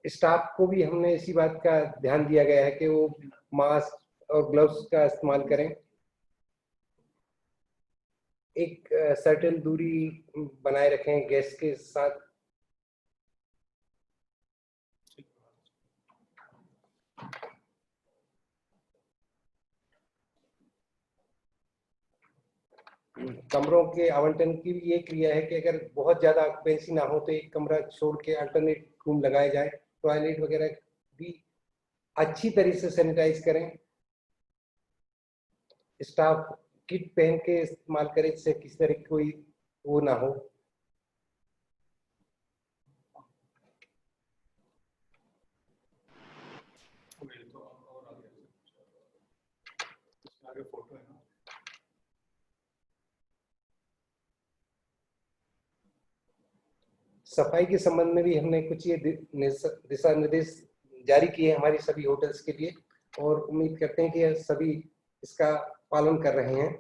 [SPEAKER 6] स्टाफ को भी हमने इसी बात का ध्यान दिया गया है कि वो मास्क और ग्लव्स का इस्तेमाल करें। एक सर्टेन दूरी बनाए रखें गेस्ट के साथ। कमरों के आवंटन की भी ये क्रिया है कि अगर बहुत ज्यादा ऑक्यूपेंसी ना हो तो एक कमरा छोड़ के अल्टरनेट रूम लगाए जाए। टॉयलेट वगैरह भी अच्छी तरह से सैनिटाइज करें। स्टाफ किट पहन के इस्तेमाल करें, जिससे किसी तरह की कोई वो ना हो।
[SPEAKER 3] आगे फोटो है ना।
[SPEAKER 6] सफाई के संबंध में भी हमने कुछ ये दिशा निर्देश जारी किए हमारी सभी होटल्स के लिए, और उम्मीद करते हैं कि सभी इसका पालन कर रहे हैं।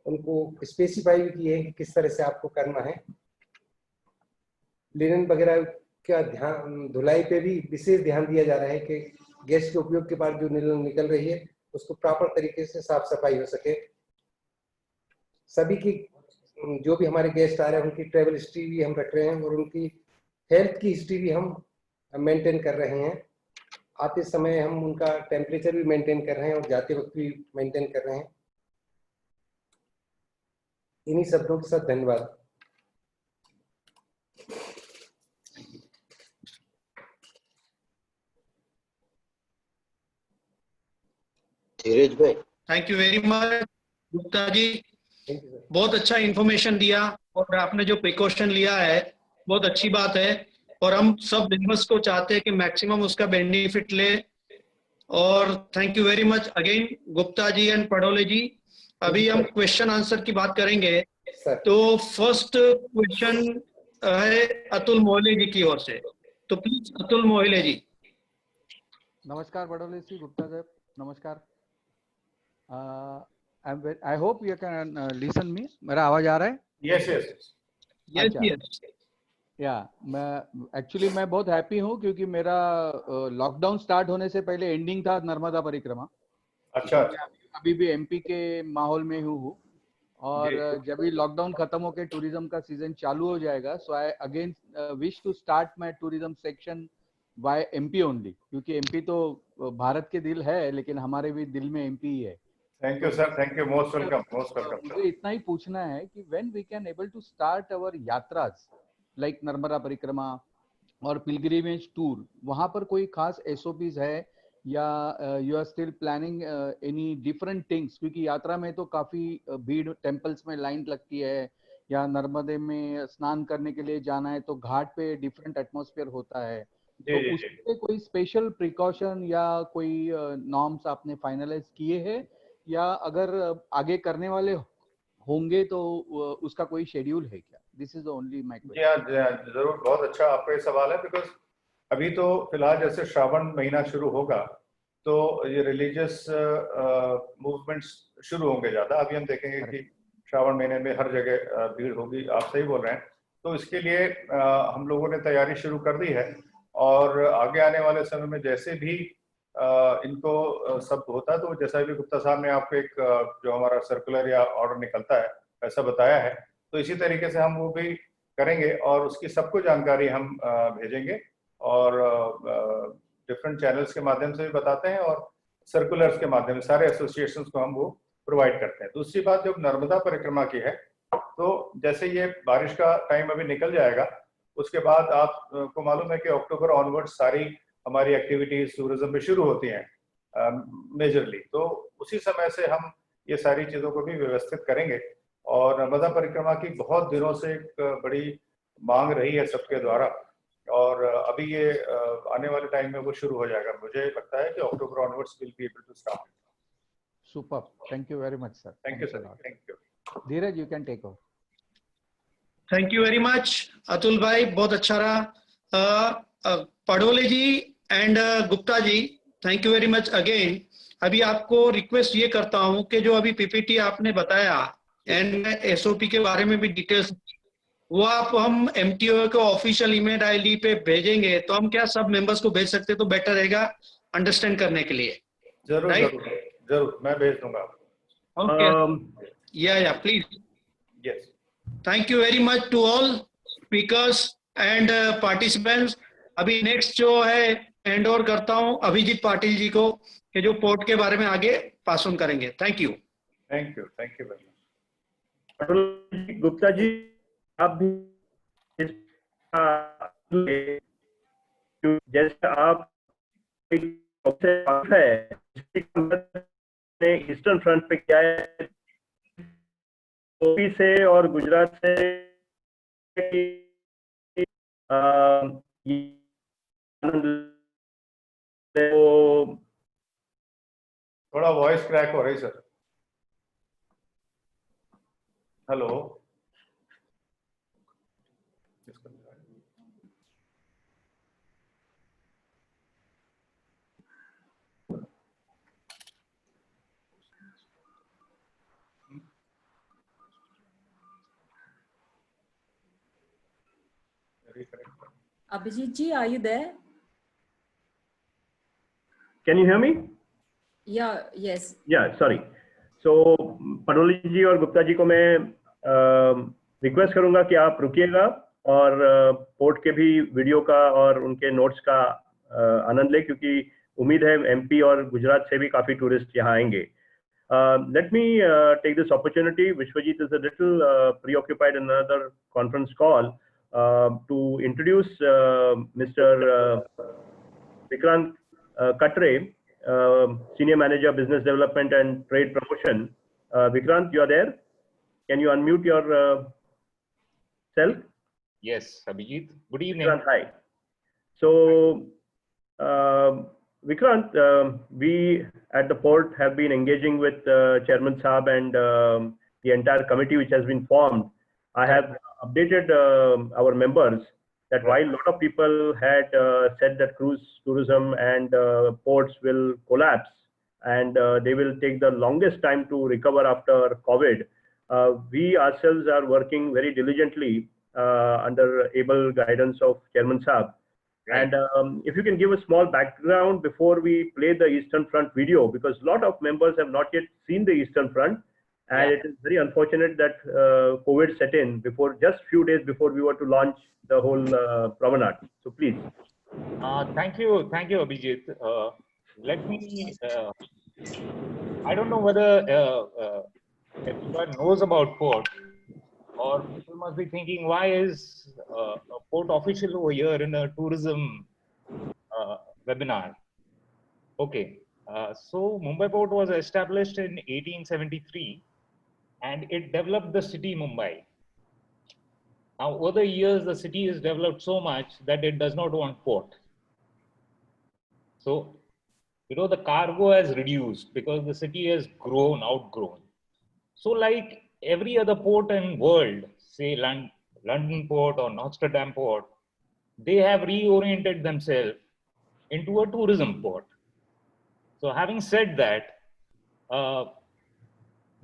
[SPEAKER 6] उनको स्पेसिफाई भी किए हैं कि किस तरह से आपको करना है। लिनन वगैरह का ध्यान, धुलाई पे भी विशेष ध्यान दिया जा रहा है कि गैस के उपयोग के बाद जो लिनन निकल रही है उसको प्रॉपर तरीके से साफ सफाई हो सके। सभी की जो भी हमारे गेस्ट आ रहे हैं उनकी ट्रैवल हिस्ट्री भी हम रख रहे हैं और उनकी हेल्थ की हिस्ट्री भी हम मेंटेन कर रहे हैं। आते समय हम उनका टेम्परेचर भी मेंटेन कर रहे हैं और जाते वक्त भी मेंटेन कर रहे हैं। इन्हीं शब्दों के साथ धन्यवाद।
[SPEAKER 7] धीरज भाई,
[SPEAKER 5] thank you very much Gupta ji.
[SPEAKER 6] Thank you sir.
[SPEAKER 5] बहुत अच्छा इंफॉर्मेशन दिया और आपने जो प्रिकॉशन लिया है बहुत अच्छी बात है, और हम सब बिजनेस को चाहते हैं कि मैक्सिमम उसका बेनिफिट ले। और thank you very much again Gupta ji and Padole ji. अभी हम क्वेश्चन आंसर की बात करेंगे।
[SPEAKER 6] सर,
[SPEAKER 5] तो फर्स्ट क्वेश्चन है अतुल मोहले जी की ओर से, तो प्लीज अतुल मोहले जी।
[SPEAKER 8] नमस्कार बडोले जी, गुप्ता साहब नमस्कार। I hope you can listen me. मेरा आवाज आ रहा है?
[SPEAKER 3] यस यस
[SPEAKER 5] यस
[SPEAKER 8] अच्छा।
[SPEAKER 5] यस।
[SPEAKER 8] या मैं बहुत हैप्पी हूँ क्योंकि मेरा लॉकडाउन स्टार्ट होने से पहले एंडिंग था नर्मदा परिक्रमा।
[SPEAKER 3] अच्छा
[SPEAKER 8] तो मैं अभी भी एमपी के माहौल में हूँ और जब भी लॉकडाउन खत्म होकर टूरिज्म का सीजन चालू हो जाएगा, so I again wish to start my tourism section by MP only, क्योंकि एमपी तो भारत के दिल है लेकिन हमारे भी दिल में एमपी ही है।
[SPEAKER 3] Thank you sir, thank you, most welcome, most welcome
[SPEAKER 8] मुझे इतना ही पूछना है कि when we can able to start our यात्राज लाइक नर्मदा परिक्रमा और पिलग्रिमेज टूर, वहां पर कोई खास एसओपीज है या you are still planning any different things? क्योंकि यात्रा में तो काफी भीड़, टेम्पल्स में लाइन लगती है, या नर्मदे में स्नान करने के लिए जाना है तो घाट पे डिफरेंट एटमॉस्फेयर होता है।
[SPEAKER 3] जी
[SPEAKER 8] तो
[SPEAKER 3] जी जी।
[SPEAKER 8] उसके कोई स्पेशल प्रिकॉशन या कोई नॉर्म्स आपने फाइनलाइज किए हैं, या अगर आगे करने वाले होंगे तो उसका कोई शेड्यूल है क्या? दिस इज ओनली माय
[SPEAKER 3] जी हाँ,
[SPEAKER 8] क्वेश्चन।
[SPEAKER 3] जी हाँ, जरूर, बहुत अच्छा आपका ये सवाल है। बिकॉज अभी तो फिलहाल जैसे श्रावण महीना शुरू होगा तो ये रिलीजियस मूवमेंट्स शुरू होंगे ज्यादा। अभी हम देखेंगे कि श्रावण महीने में हर जगह भीड़ होगी, आप सही बोल रहे हैं। तो इसके लिए हम लोगों ने तैयारी शुरू कर दी है, और आगे आने वाले समय में जैसे भी इनको सब होता है, तो जैसा भी गुप्ता साहब ने आपको एक जो हमारा सर्कुलर या ऑर्डर निकलता है ऐसा बताया है, तो इसी तरीके से हम वो भी करेंगे और उसकी सबको जानकारी हम भेजेंगे, और डिफरेंट चैनल्स के माध्यम से भी बताते हैं, और सर्कुलर्स के माध्यम से सारे एसोसिएशंस को हम वो प्रोवाइड करते हैं। दूसरी बात, जब नर्मदा परिक्रमा की है, तो जैसे ये बारिश का टाइम अभी निकल जाएगा, उसके बाद आपको मालूम है कि अक्टूबर ऑनवर्ड सारी हमारी एक्टिविटीज टूरिज्म में शुरू होती हैं मेजरली। तो उसी समय से हम ये सारी चीजों को भी व्यवस्थित करेंगे। और नर्मदा परिक्रमा की बहुत दिनों से एक बड़ी मांग रही है सबके द्वारा, और अभी ये आने वाले टाइम में वो शुरू हो जाएगा। मुझे लगता है कि October onwards will be able to start.
[SPEAKER 8] Super, thank you very much sir.
[SPEAKER 3] Thank you sir, thank you.
[SPEAKER 8] Dheeraj, you can take over.
[SPEAKER 5] Thank you very much Atul bhai, बहुत अच्छा रहा। Padole ji and Gupta ji, thank you very much again. अभी आपको request ये करता हूं कि जो अभी पीपीटी आपने बताया एंड एसओपी के बारे में भी डिटेल्स, वो आप हम एमटीओ को ऑफिशियल ईमेल आईडी पे भेजेंगे, तो हम क्या सब मेंबर्स को भेज सकते, तो बेटर रहेगा अंडरस्टैंड करने के लिए।
[SPEAKER 3] जरूर
[SPEAKER 5] Right?
[SPEAKER 3] जरूर जरूर, मैं भेज दूंगा आपको।
[SPEAKER 5] Okay, yeah please.
[SPEAKER 3] Yes.
[SPEAKER 5] Thank you very much to all speakers and participants. अभी नेक्स्ट जो है हैंड ओवर करता हूं अभिजीत पाटिल जी को, कि जो पोर्ट के बारे में आगे पास ऑन करेंगे। Thank you.
[SPEAKER 3] Thank you very much.
[SPEAKER 2] Patole ji, Gupta ji, आप भी जैसे आप ने ईस्टर्न फ्रंट पे किया है, यूपी से और गुजरात से
[SPEAKER 3] थोड़ा वॉइस क्रैक हो रही sir. Hello.
[SPEAKER 9] Abhijit ji, are you there?
[SPEAKER 2] Can you hear me?
[SPEAKER 9] Yeah, yes.
[SPEAKER 2] Yeah, sorry. So Patole ji और गुप्ता जी को मैं रिक्वेस्ट करूंगा कि आप रुकिएगा और पोर्ट के भी वीडियो का और उनके नोट्स का आनंद लें, क्योंकि उम्मीद है एमपी और गुजरात से भी काफी टूरिस्ट यहाँ आएंगे। Let me take this opportunity. Vishwajit is a little preoccupied in another conference call, to introduce Mr. Vikrant Katre, Senior Manager Business Development and Trade Promotion. Vikrant, you are there? Can you unmute your self?
[SPEAKER 10] Yes, Abhijit. Good evening.
[SPEAKER 2] Vikrant, hi. So, Vikrant, we at the port have been engaging with Chairman Saab and the entire committee which has been formed. I have updated our members that while a lot of people had said that cruise tourism and ports will collapse and they will take the longest time to recover after COVID, we ourselves are working very diligently under able guidance of Chairman Saab.
[SPEAKER 10] Right.
[SPEAKER 2] And if you can give a small background before we play the Eastern Front video, because a lot of members have not yet seen the Eastern Front, and it is very unfortunate that COVID set in before, just few days before we were to launch the whole promenade. So please.
[SPEAKER 10] Thank you, Abhijit. Let me. I don't know whether everyone knows about port, or people must be thinking, why is a port official over here in a tourism webinar? Okay, so Mumbai Port was established in 1873, and it developed the city Mumbai. Now, over the years, the city has developed so much that it does not want port. So, the cargo has reduced because the city has outgrown. So like every other port in world, say London port or Amsterdam port, they have reoriented themselves into a tourism port. So having said that,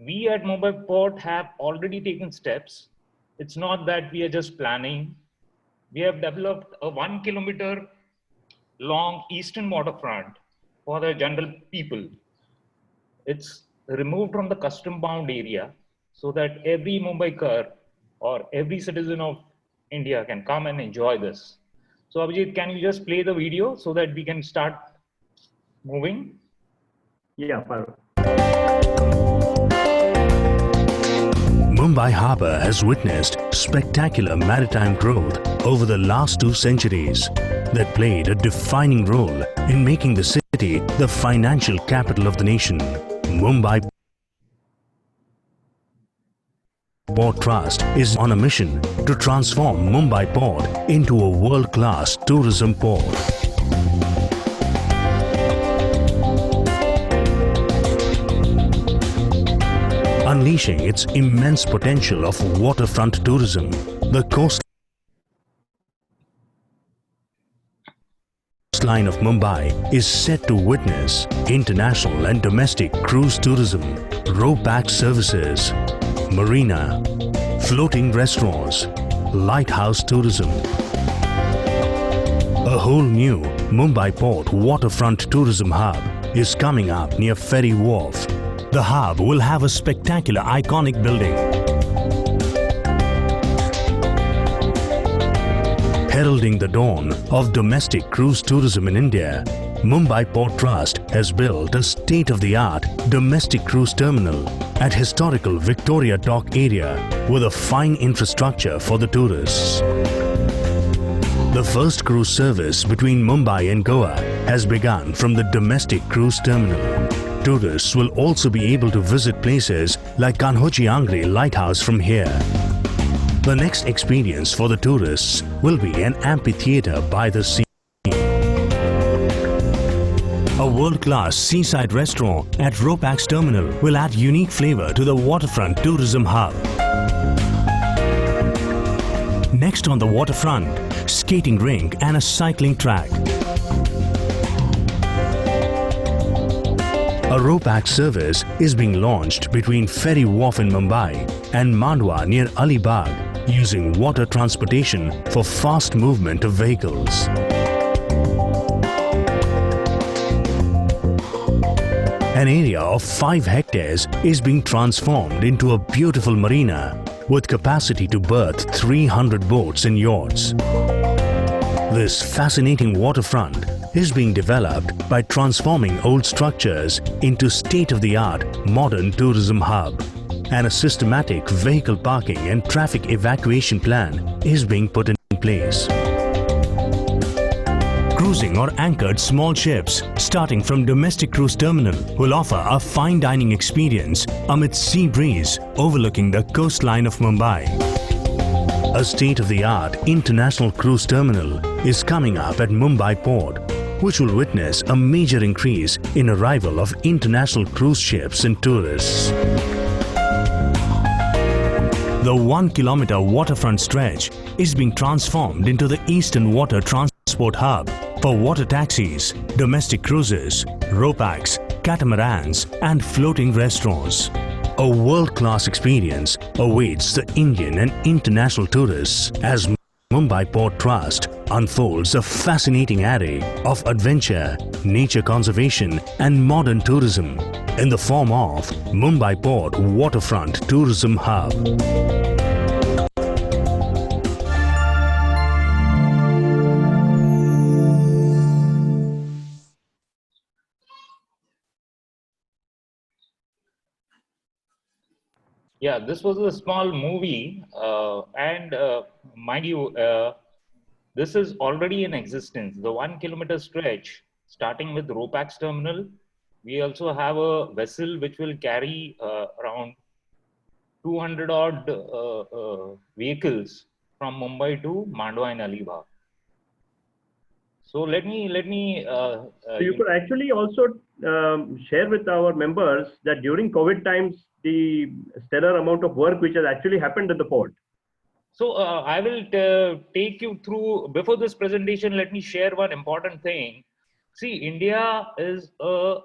[SPEAKER 10] we at Mumbai Port have already taken steps. It's not that we are just planning. We have developed a 1 kilometer long eastern waterfront for the general people. It's removed from the custom bound area so that every Mumbaikar or every citizen of India can come and enjoy this. So Abhijit, can you just play the video so that we can start moving?
[SPEAKER 2] Yeah, Parul.
[SPEAKER 11] Mumbai Harbour has witnessed spectacular maritime growth over the last 2 centuries that played a defining role in making the city the financial capital of the nation. Mumbai Port Trust is on a mission to transform Mumbai Port into a world-class tourism port. Unleashing its immense potential of waterfront tourism, the coastline of Mumbai is set to witness international and domestic cruise tourism, rope-backed services, marina, floating restaurants, lighthouse tourism. A whole new Mumbai Port waterfront tourism hub is coming up near Ferry Wharf. The hub will have a spectacular iconic building, heralding the dawn of domestic cruise tourism in India. Mumbai Port Trust has built a state-of-the-art domestic cruise terminal at historical Victoria Dock area with a fine infrastructure for the tourists. The first cruise service between Mumbai and Goa has begun from the domestic cruise terminal. Tourists will also be able to visit places like Kanhoji Angre Lighthouse from here. The next experience for the tourists will be an amphitheatre by the sea. A world-class seaside restaurant at Ropax Terminal will add unique flavour to the waterfront tourism hub. Next on the waterfront, skating rink and a cycling track. A Ropax service is being launched between Ferry Wharf in Mumbai and Mandwa near Alibag, using water transportation for fast movement of vehicles. An area of 5 hectares is being transformed into a beautiful marina with capacity to berth 300 boats and yachts. This fascinating waterfront is being developed by transforming old structures into state-of-the-art modern tourism hub, and a systematic vehicle parking and traffic evacuation plan is being put in place. Cruising or anchored small ships starting from domestic cruise terminal will offer a fine dining experience amid sea breeze overlooking the coastline of Mumbai. A state-of-the-art international cruise terminal is coming up at Mumbai Port, which will witness a major increase in arrival of international cruise ships and tourists. The 1 kilometer waterfront stretch is being transformed into the Eastern Water Transport Hub for water taxis, domestic cruises, Ropax, catamarans and floating restaurants. A world-class experience awaits the Indian and international tourists as Mumbai Port Trust unfolds a fascinating array of adventure, nature conservation and modern tourism in the form of Mumbai Port Waterfront Tourism Hub.
[SPEAKER 10] Yeah, this was a small movie, and mind you, this is already in existence. The 1 kilometer stretch, starting with Ropax terminal, we also have a vessel which will carry around 200 odd vehicles from Mumbai to Mandwa and Alibag. So let me
[SPEAKER 2] So you could actually also share with our members that during COVID times, the stellar amount of work which has actually happened at the port.
[SPEAKER 10] So I will take you through, before this presentation, let me share one important thing. See, India is a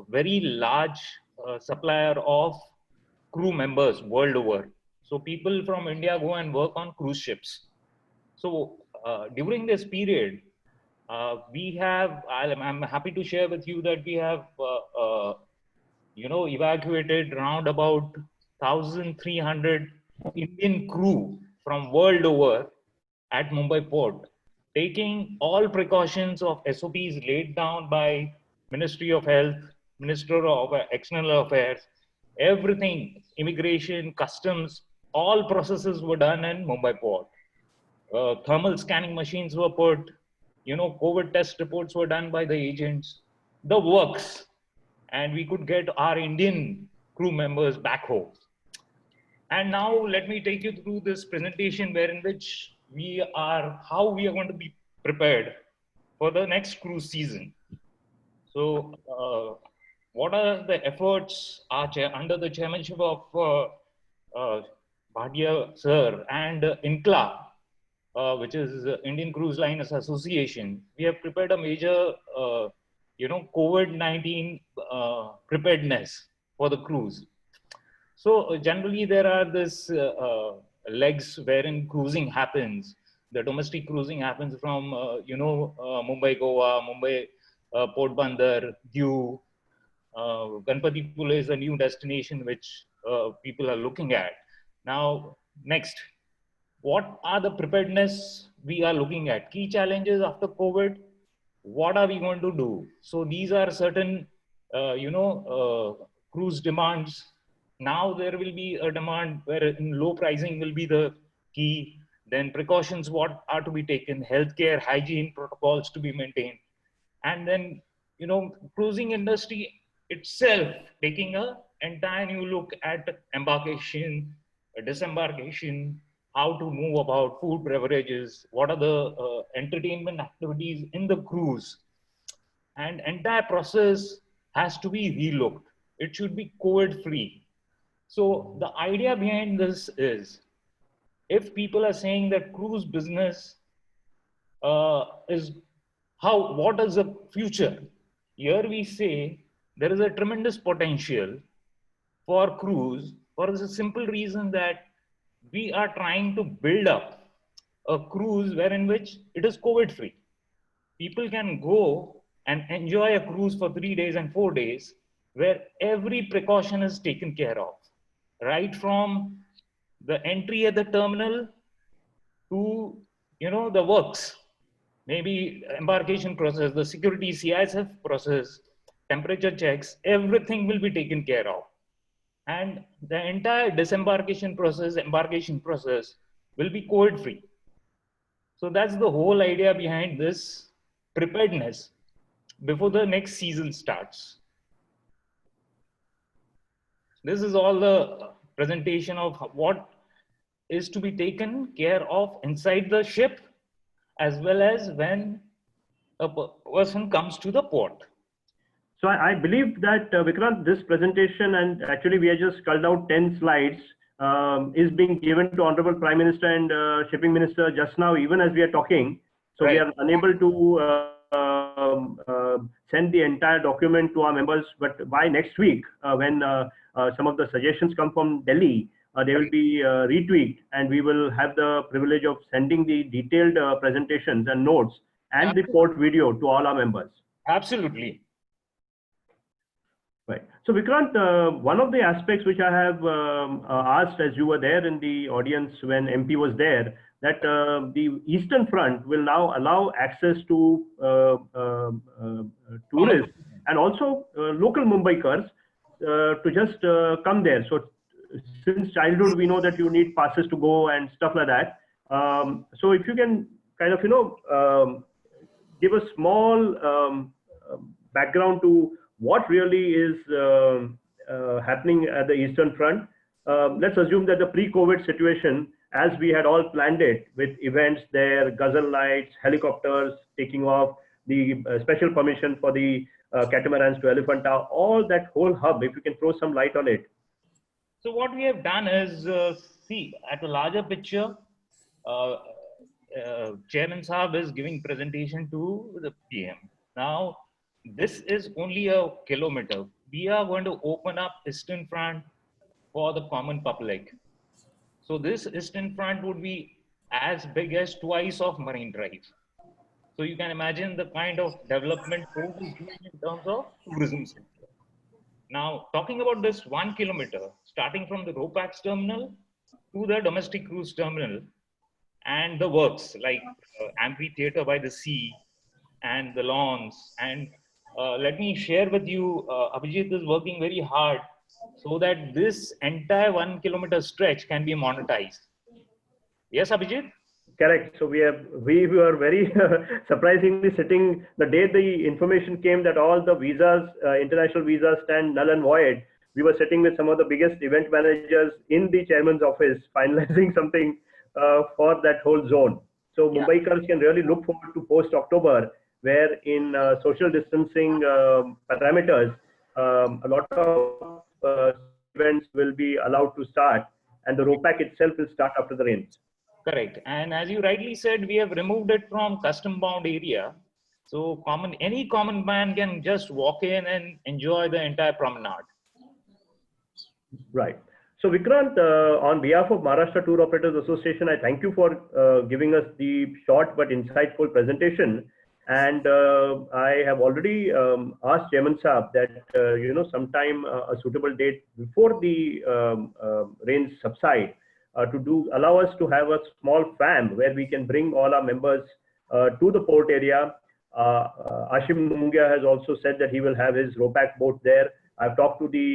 [SPEAKER 10] very large supplier of crew members world over. So people from India go and work on cruise ships. So during this period, we have, I'm happy to share with you that we have, evacuated around about 1,300 Indian crew from world over at Mumbai port, taking all precautions of SOPs laid down by Ministry of Health, Minister of External Affairs, everything, immigration, customs, all processes were done in Mumbai port. Thermal scanning machines were put, COVID test reports were done by the agents, the works, and we could get our Indian crew members back home. And now let me take you through this presentation wherein which how we are going to be prepared for the next cruise season. So what are the efforts under the chairmanship of Bhatia sir and INCLA, which is Indian Cruise Liners Association? We have prepared a major COVID-19 preparedness for the cruise. So generally there are this legs wherein cruising happens. The domestic cruising happens from Mumbai, Goa, Mumbai, Port Bandar, Diu. Ganpatipule is a new destination which people are looking at. Now, next, what are the preparedness we are looking at? Key challenges after COVID. What are we going to do? So these are certain, cruise demands. Now there will be a demand where low pricing will be the key. Then precautions, what are to be taken, healthcare, hygiene protocols to be maintained. And then, cruising industry itself taking a entire new look at embarkation, disembarkation, how to move about, food, beverages, what are the entertainment activities in the cruise. And entire process has to be relooked. It should be COVID-free. So the idea behind this is, if people are saying that cruise business what is the future? Here we say there is a tremendous potential for cruise for the simple reason that we are trying to build up a cruise wherein which it is COVID-free. People can go and enjoy a cruise for 3 days and 4 days where every precaution is taken care of. Right from the entry at the terminal to, the works, maybe embarkation process, the security CISF process, temperature checks, everything will be taken care of. And the entire disembarkation process, embarkation process will be COVID-free. So that's the whole idea behind this preparedness before the next season starts. This is all the presentation of what is to be taken care of inside the ship, as well as when a person comes to the port.
[SPEAKER 2] So I believe that Vikrant, this presentation, and actually we have just culled out 10 slides, is being given to Honorable Prime Minister and Shipping Minister just now, even as we are talking. So
[SPEAKER 10] Right.
[SPEAKER 2] we are unable to send the entire document to our members, but by next week, when some of the suggestions come from Delhi, they will be retweaked, and we will have the privilege of sending the detailed presentations and notes and the port video to all our members.
[SPEAKER 10] Absolutely.
[SPEAKER 2] Right. So Vikrant, one of the aspects which I have asked as you were there in the audience when MP was there, that the Eastern Front will now allow access to tourists and also local Mumbaikars to just come there. So since childhood, we know that you need passes to go and stuff like that. So if you can kind of, give a small background to what really is happening at the Eastern Front. Let's assume that the pre-COVID situation, as we had all planned it, with events there, guzzle lights, helicopters taking off, the special permission for the catamarans to Elephanta, all that whole hub, if you can throw some light on it.
[SPEAKER 10] So what we have done is, see, at a larger picture, Chairman Saab is giving presentation to the PM. Now, this is only a kilometer. We are going to open up Eastern Front for the common public. So this Eastern Front would be as big as twice of Marine Drive. So you can imagine the kind of development Port is doing in terms of tourism sector. Now, talking about this 1 kilometer, starting from the RoPax terminal to the domestic cruise terminal and the works like amphitheater by the sea and the lawns. And let me share with you, Abhijit is working very hard so that this entire 1 kilometer stretch can be monetized. Yes, Abhijit?
[SPEAKER 2] Correct. So we were very surprisingly sitting the day the information came that all the visas, international visas stand null and void. We were sitting with some of the biggest event managers in the chairman's office, finalizing something for that whole zone. So
[SPEAKER 10] Yeah.
[SPEAKER 2] Mumbaikars can really look forward to post-October, where in social distancing parameters, a lot of events will be allowed to start, and the RoPax itself will start after the rains.
[SPEAKER 10] Correct. And as you rightly said, we have removed it from custom bound area. So any common man can just walk in and enjoy the entire promenade.
[SPEAKER 2] Right. So Vikrant, on behalf of Maharashtra Tour Operators Association, I thank you for giving us the short but insightful presentation. And I have already asked Chairman Saab that, sometime a suitable date before the rains subside, to allow us to have a small FAM where we can bring all our members to the port area. Ashim Mungia has also said that he will have his RoPax boat there. I've talked to the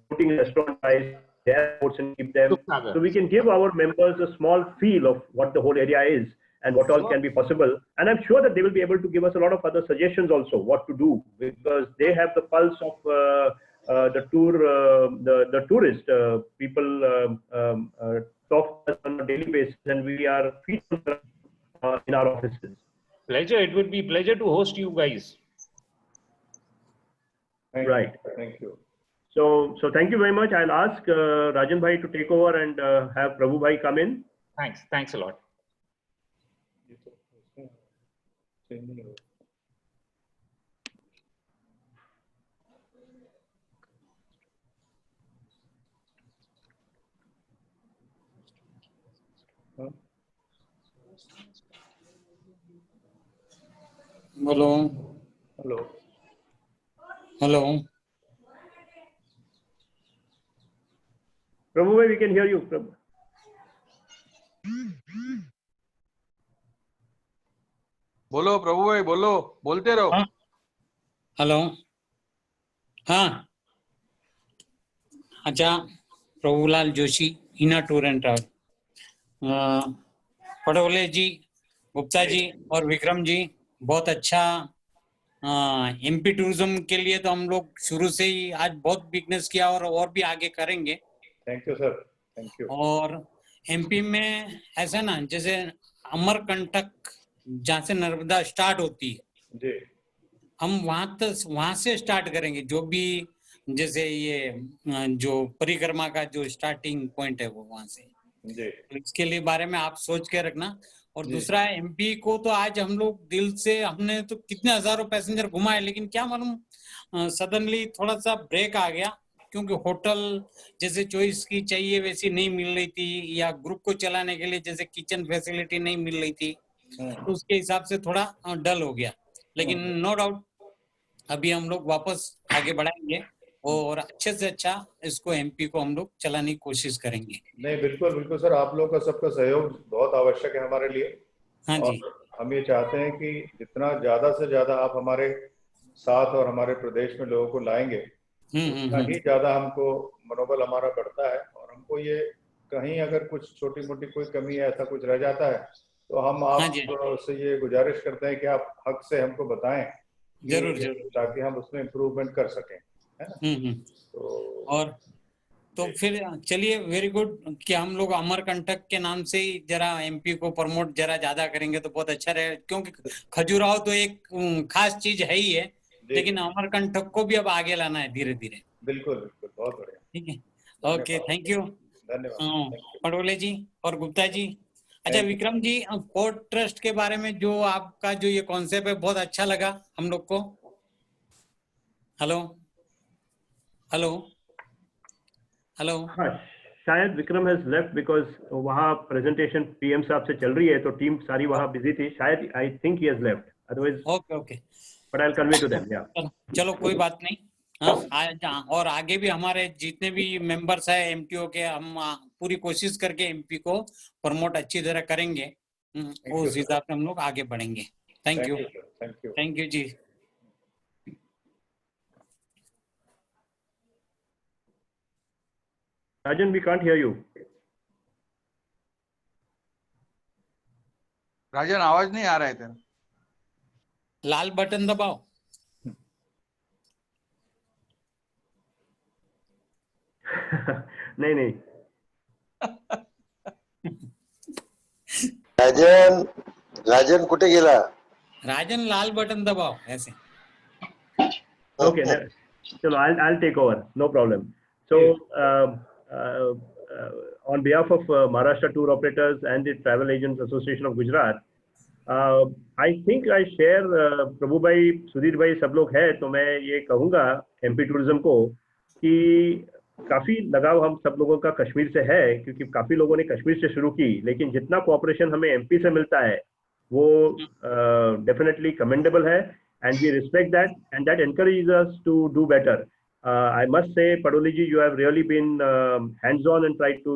[SPEAKER 2] boating restaurant guys, their boats, and keep them. So we can give our members a small feel of what the whole area is and what all can be possible. And I'm sure that they will be able to give us a lot of other suggestions also what to do, because they have the pulse of the tourist. People talk to us on a daily basis, and we are featured in our offices.
[SPEAKER 10] Pleasure. It would be a pleasure to host you guys.
[SPEAKER 2] Right.
[SPEAKER 3] Thank you.
[SPEAKER 2] So thank you very much. I'll ask Rajan Bhai to take over and have Prabhu Bhai come in.
[SPEAKER 10] Thanks. Thanks a lot.
[SPEAKER 12] Hello.
[SPEAKER 3] Hello.
[SPEAKER 12] Hello.
[SPEAKER 2] Prabhu Bhai, we can hear you. Prabhu.
[SPEAKER 13] बोलो प्रभु भाई, बोलो, बोलते रहो.
[SPEAKER 12] Hello. हाँ. अच्छा, Prabhulal Joshi, Hina tour and travel. Patole ji, Gupta ji और विक्रम जी, बहुत अच्छा. एमपी टूरिज्म के लिए तो हम लोग शुरू से ही आज बहुत बिजनेस किया और भी आगे करेंगे.
[SPEAKER 3] Thank you sir. Thank you.
[SPEAKER 12] और एमपी में ऐसा ना, जैसे अमरकंटक जहाँ से नर्मदा स्टार्ट होती है
[SPEAKER 3] जी,
[SPEAKER 12] हम वहां से स्टार्ट करेंगे. जो भी जैसे ये जो परिक्रमा का जो स्टार्टिंग पॉइंट है वो वहां से
[SPEAKER 3] जी.
[SPEAKER 12] इसके लिए बारे में आप सोच के रखना. और दूसरा, एमपी को तो आज हम लोग दिल से, हमने तो कितने हजारों पैसेंजर घुमाए, लेकिन क्या मालूम सडनली थोड़ा सा ब्रेक आ गया, क्योंकि होटल जैसे चॉइस की चाहिए वैसी नहीं मिल रही थी, या ग्रुप को चलाने के लिए जैसे किचन फैसिलिटी नहीं मिल रही थी, तो उसके हिसाब से थोड़ा डल हो गया. लेकिन नो डाउट अभी हम लोग वापस आगे बढ़ाएंगे और अच्छे से अच्छा इसको एमपी को हम लोग चलाने की कोशिश करेंगे.
[SPEAKER 3] नहीं, बिल्कुल बिल्कुल सर, आप लोग का सबका सहयोग बहुत आवश्यक है हमारे लिए.
[SPEAKER 12] हाँ जी.
[SPEAKER 3] हम ये चाहते हैं कि जितना ज्यादा से ज्यादा आप हमारे साथ और हमारे प्रदेश में लोगों को लाएंगे, उतना ही ज्यादा हमको मनोबल हमारा बढ़ता है. और हमको ये कहीं अगर कुछ छोटी मोटी कोई कमी है, ऐसा कुछ रह जाता है, तो हम आप से ये गुजारिश करते हैं कि आप हक से हमको बताएं,
[SPEAKER 12] जरूर जरूर,
[SPEAKER 3] ताकि हम उसमें इम्प्रूवमेंट कर सकें, है ना.
[SPEAKER 12] तो और तो फिर चलिए, वेरी गुड कि हम लोग अमरकंटक के नाम से ही जरा एमपी को प्रमोट जरा ज्यादा करेंगे तो बहुत अच्छा रहेगा, क्योंकि खजुराहो तो एक खास चीज है ही है, लेकिन अमरकंटक को भी अब आगे लाना है धीरे धीरे।
[SPEAKER 3] बिल्कुल बिल्कुल, बहुत बढ़िया।
[SPEAKER 12] ठीक है, ओके, थैंक यू।
[SPEAKER 3] धन्यवाद।
[SPEAKER 12] पडोले जी और गुप्ता जी। अच्छा विक्रम जी, पोर्ट ट्रस्ट के बारे में जो आपका जो ये कॉन्सेप्ट है बहुत अच्छा लगा हम लोग को। Hello hello hello.
[SPEAKER 2] हाँ, शायद विक्रम हैज लेफ्ट बिकॉज वहाँ प्रेजेंटेशन पीएम साहब से चल रही है, तो टीम सारी वहाँ बिजी थी शायद। I think he has left, otherwise
[SPEAKER 12] okay okay,
[SPEAKER 2] but I will convey to them. या
[SPEAKER 12] चलो कोई बात नहीं। हाँ, और आगे भी हमारे जितने भी मेंबर्स हैं एमटीओ के, हम पूरी कोशिश करके एमपी को प्रमोट अच्छी तरह करेंगे। उस हिसाब से हम लोग आगे बढ़ेंगे। Thank you, thank you ji.
[SPEAKER 2] Rajan, we can't hear you.
[SPEAKER 13] Rajan, आवाज नहीं आ रहा है तेरा।
[SPEAKER 12] लाल बटन दबाओ।
[SPEAKER 2] नहीं नहीं।
[SPEAKER 7] राजन कुठे गेला?
[SPEAKER 12] राजन लाल बटन दबाओ ऐसे।
[SPEAKER 2] Okay, चलो, I'll take over, no problem. So on behalf of Maharashtra Tour Operators and the Travel Agents Association of Gujarat, I think I share प्रभु भाई, सुधीर भाई सब लोग हैं, तो मैं ये कहूँगा एमपी टूरिज्म को कि काफी लगाव हम सब लोगों का कश्मीर से है, क्योंकि काफी लोगों ने कश्मीर से शुरू की, लेकिन जितना कोऑपरेशन हमें एमपी से मिलता है वो डेफिनेटली कमेंडेबल है, and we respect that, and that encourages us to do better. I must say, Padoli ji, you have really been hands-on and tried to,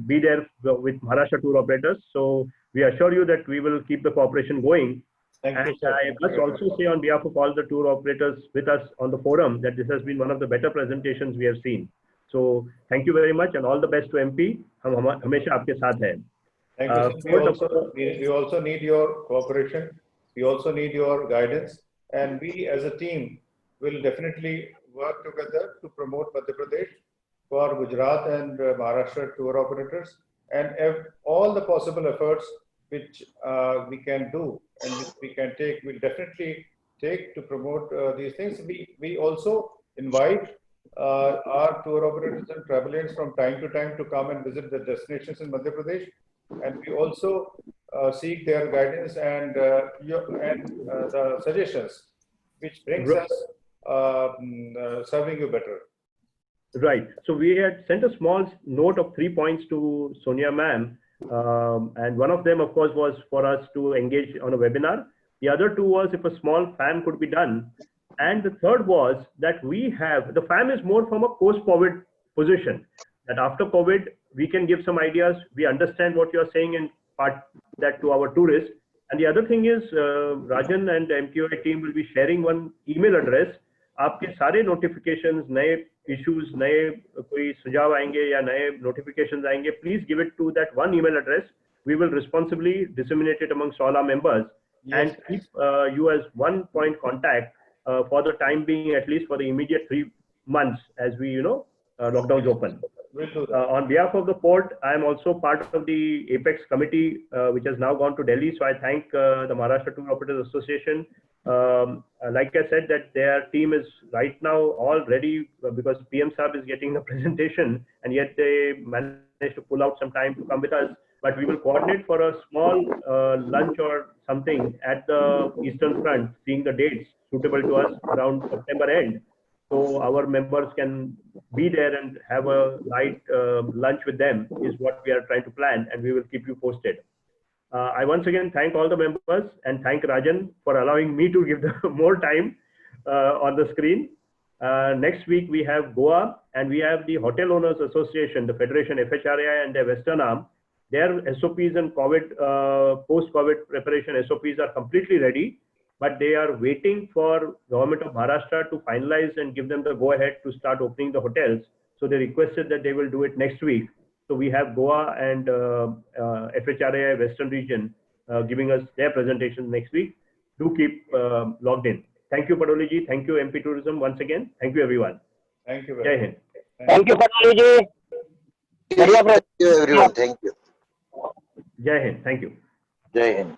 [SPEAKER 2] be there with Maharashtra tour operators. So we assure you that we will keep the cooperation going.
[SPEAKER 3] Thank you, sir.
[SPEAKER 2] I must also say on behalf of all the tour operators with us on the forum that this has been one of the better presentations we have seen. So thank you very much and all the best to MP. हम हमेशा आपके साथ हैं.
[SPEAKER 3] Thank you, sir. We also need your cooperation. We also need your guidance. And we as a team will definitely work together to promote Madhya Pradesh for Gujarat and Maharashtra tour operators, and all the possible efforts which we can do and which we can take, we'll definitely take to promote these things. We also invite our tour operators and travel agents from time to time to come and visit the destinations in Madhya Pradesh, and we also seek their guidance and the suggestions, which brings us serving you better.
[SPEAKER 2] Right. So we had sent a small note of 3 points to Sonia ma'am, and one of them, of course, was for us to engage on a webinar. The other two was if a small FAM could be done, and the third was that the FAM is more from a post-COVID position, that after COVID we can give some ideas. We understand what you are saying and part that to our tourists. And the other thing is, Rajan and the MTOA team will be sharing one email address. आपके सारे notifications, नए issues, नए कोई सुझाव आएंगे या नए notifications आएंगे, please give it to that one email address. We will responsibly disseminate it amongst all our members and keep you as one point contact for the time being, at least for the immediate 3 months as we, lockdowns open. On behalf of the port, I am also part of the Apex committee, which has now gone to Delhi. So I thank the Maharashtra Tour Operators Association. Like I said, that their team is right now all ready because PM Saab is getting the presentation, and yet they managed to pull out some time to come with us. But we will coordinate for a small lunch or something at the Eastern Front, seeing the dates suitable to us around September end. So our members can be there and have a light lunch with them is what we are trying to plan, and we will keep you posted. I once again thank all the members and thank Rajan for allowing me to give them more time on the screen. Next week we have Goa, and we have the Hotel Owners Association, the Federation FHRAI and their Western arm. Their SOPs and COVID, post-COVID preparation SOPs are completely ready, but they are waiting for government of Maharashtra to finalize and give them the go-ahead to start opening the hotels. So they requested that they will do it next week. So we have Goa and FHRAI Western region giving us their presentation next week. Do keep logged in. Thank you, Padoli ji. Thank you, MP Tourism once again. Thank you, everyone.
[SPEAKER 3] Thank you very much.
[SPEAKER 14] Thank you Patel ji. बढ़िया
[SPEAKER 7] Thank you everyone. Thank you.
[SPEAKER 2] Jai Hind, thank you.
[SPEAKER 7] Jai Hind.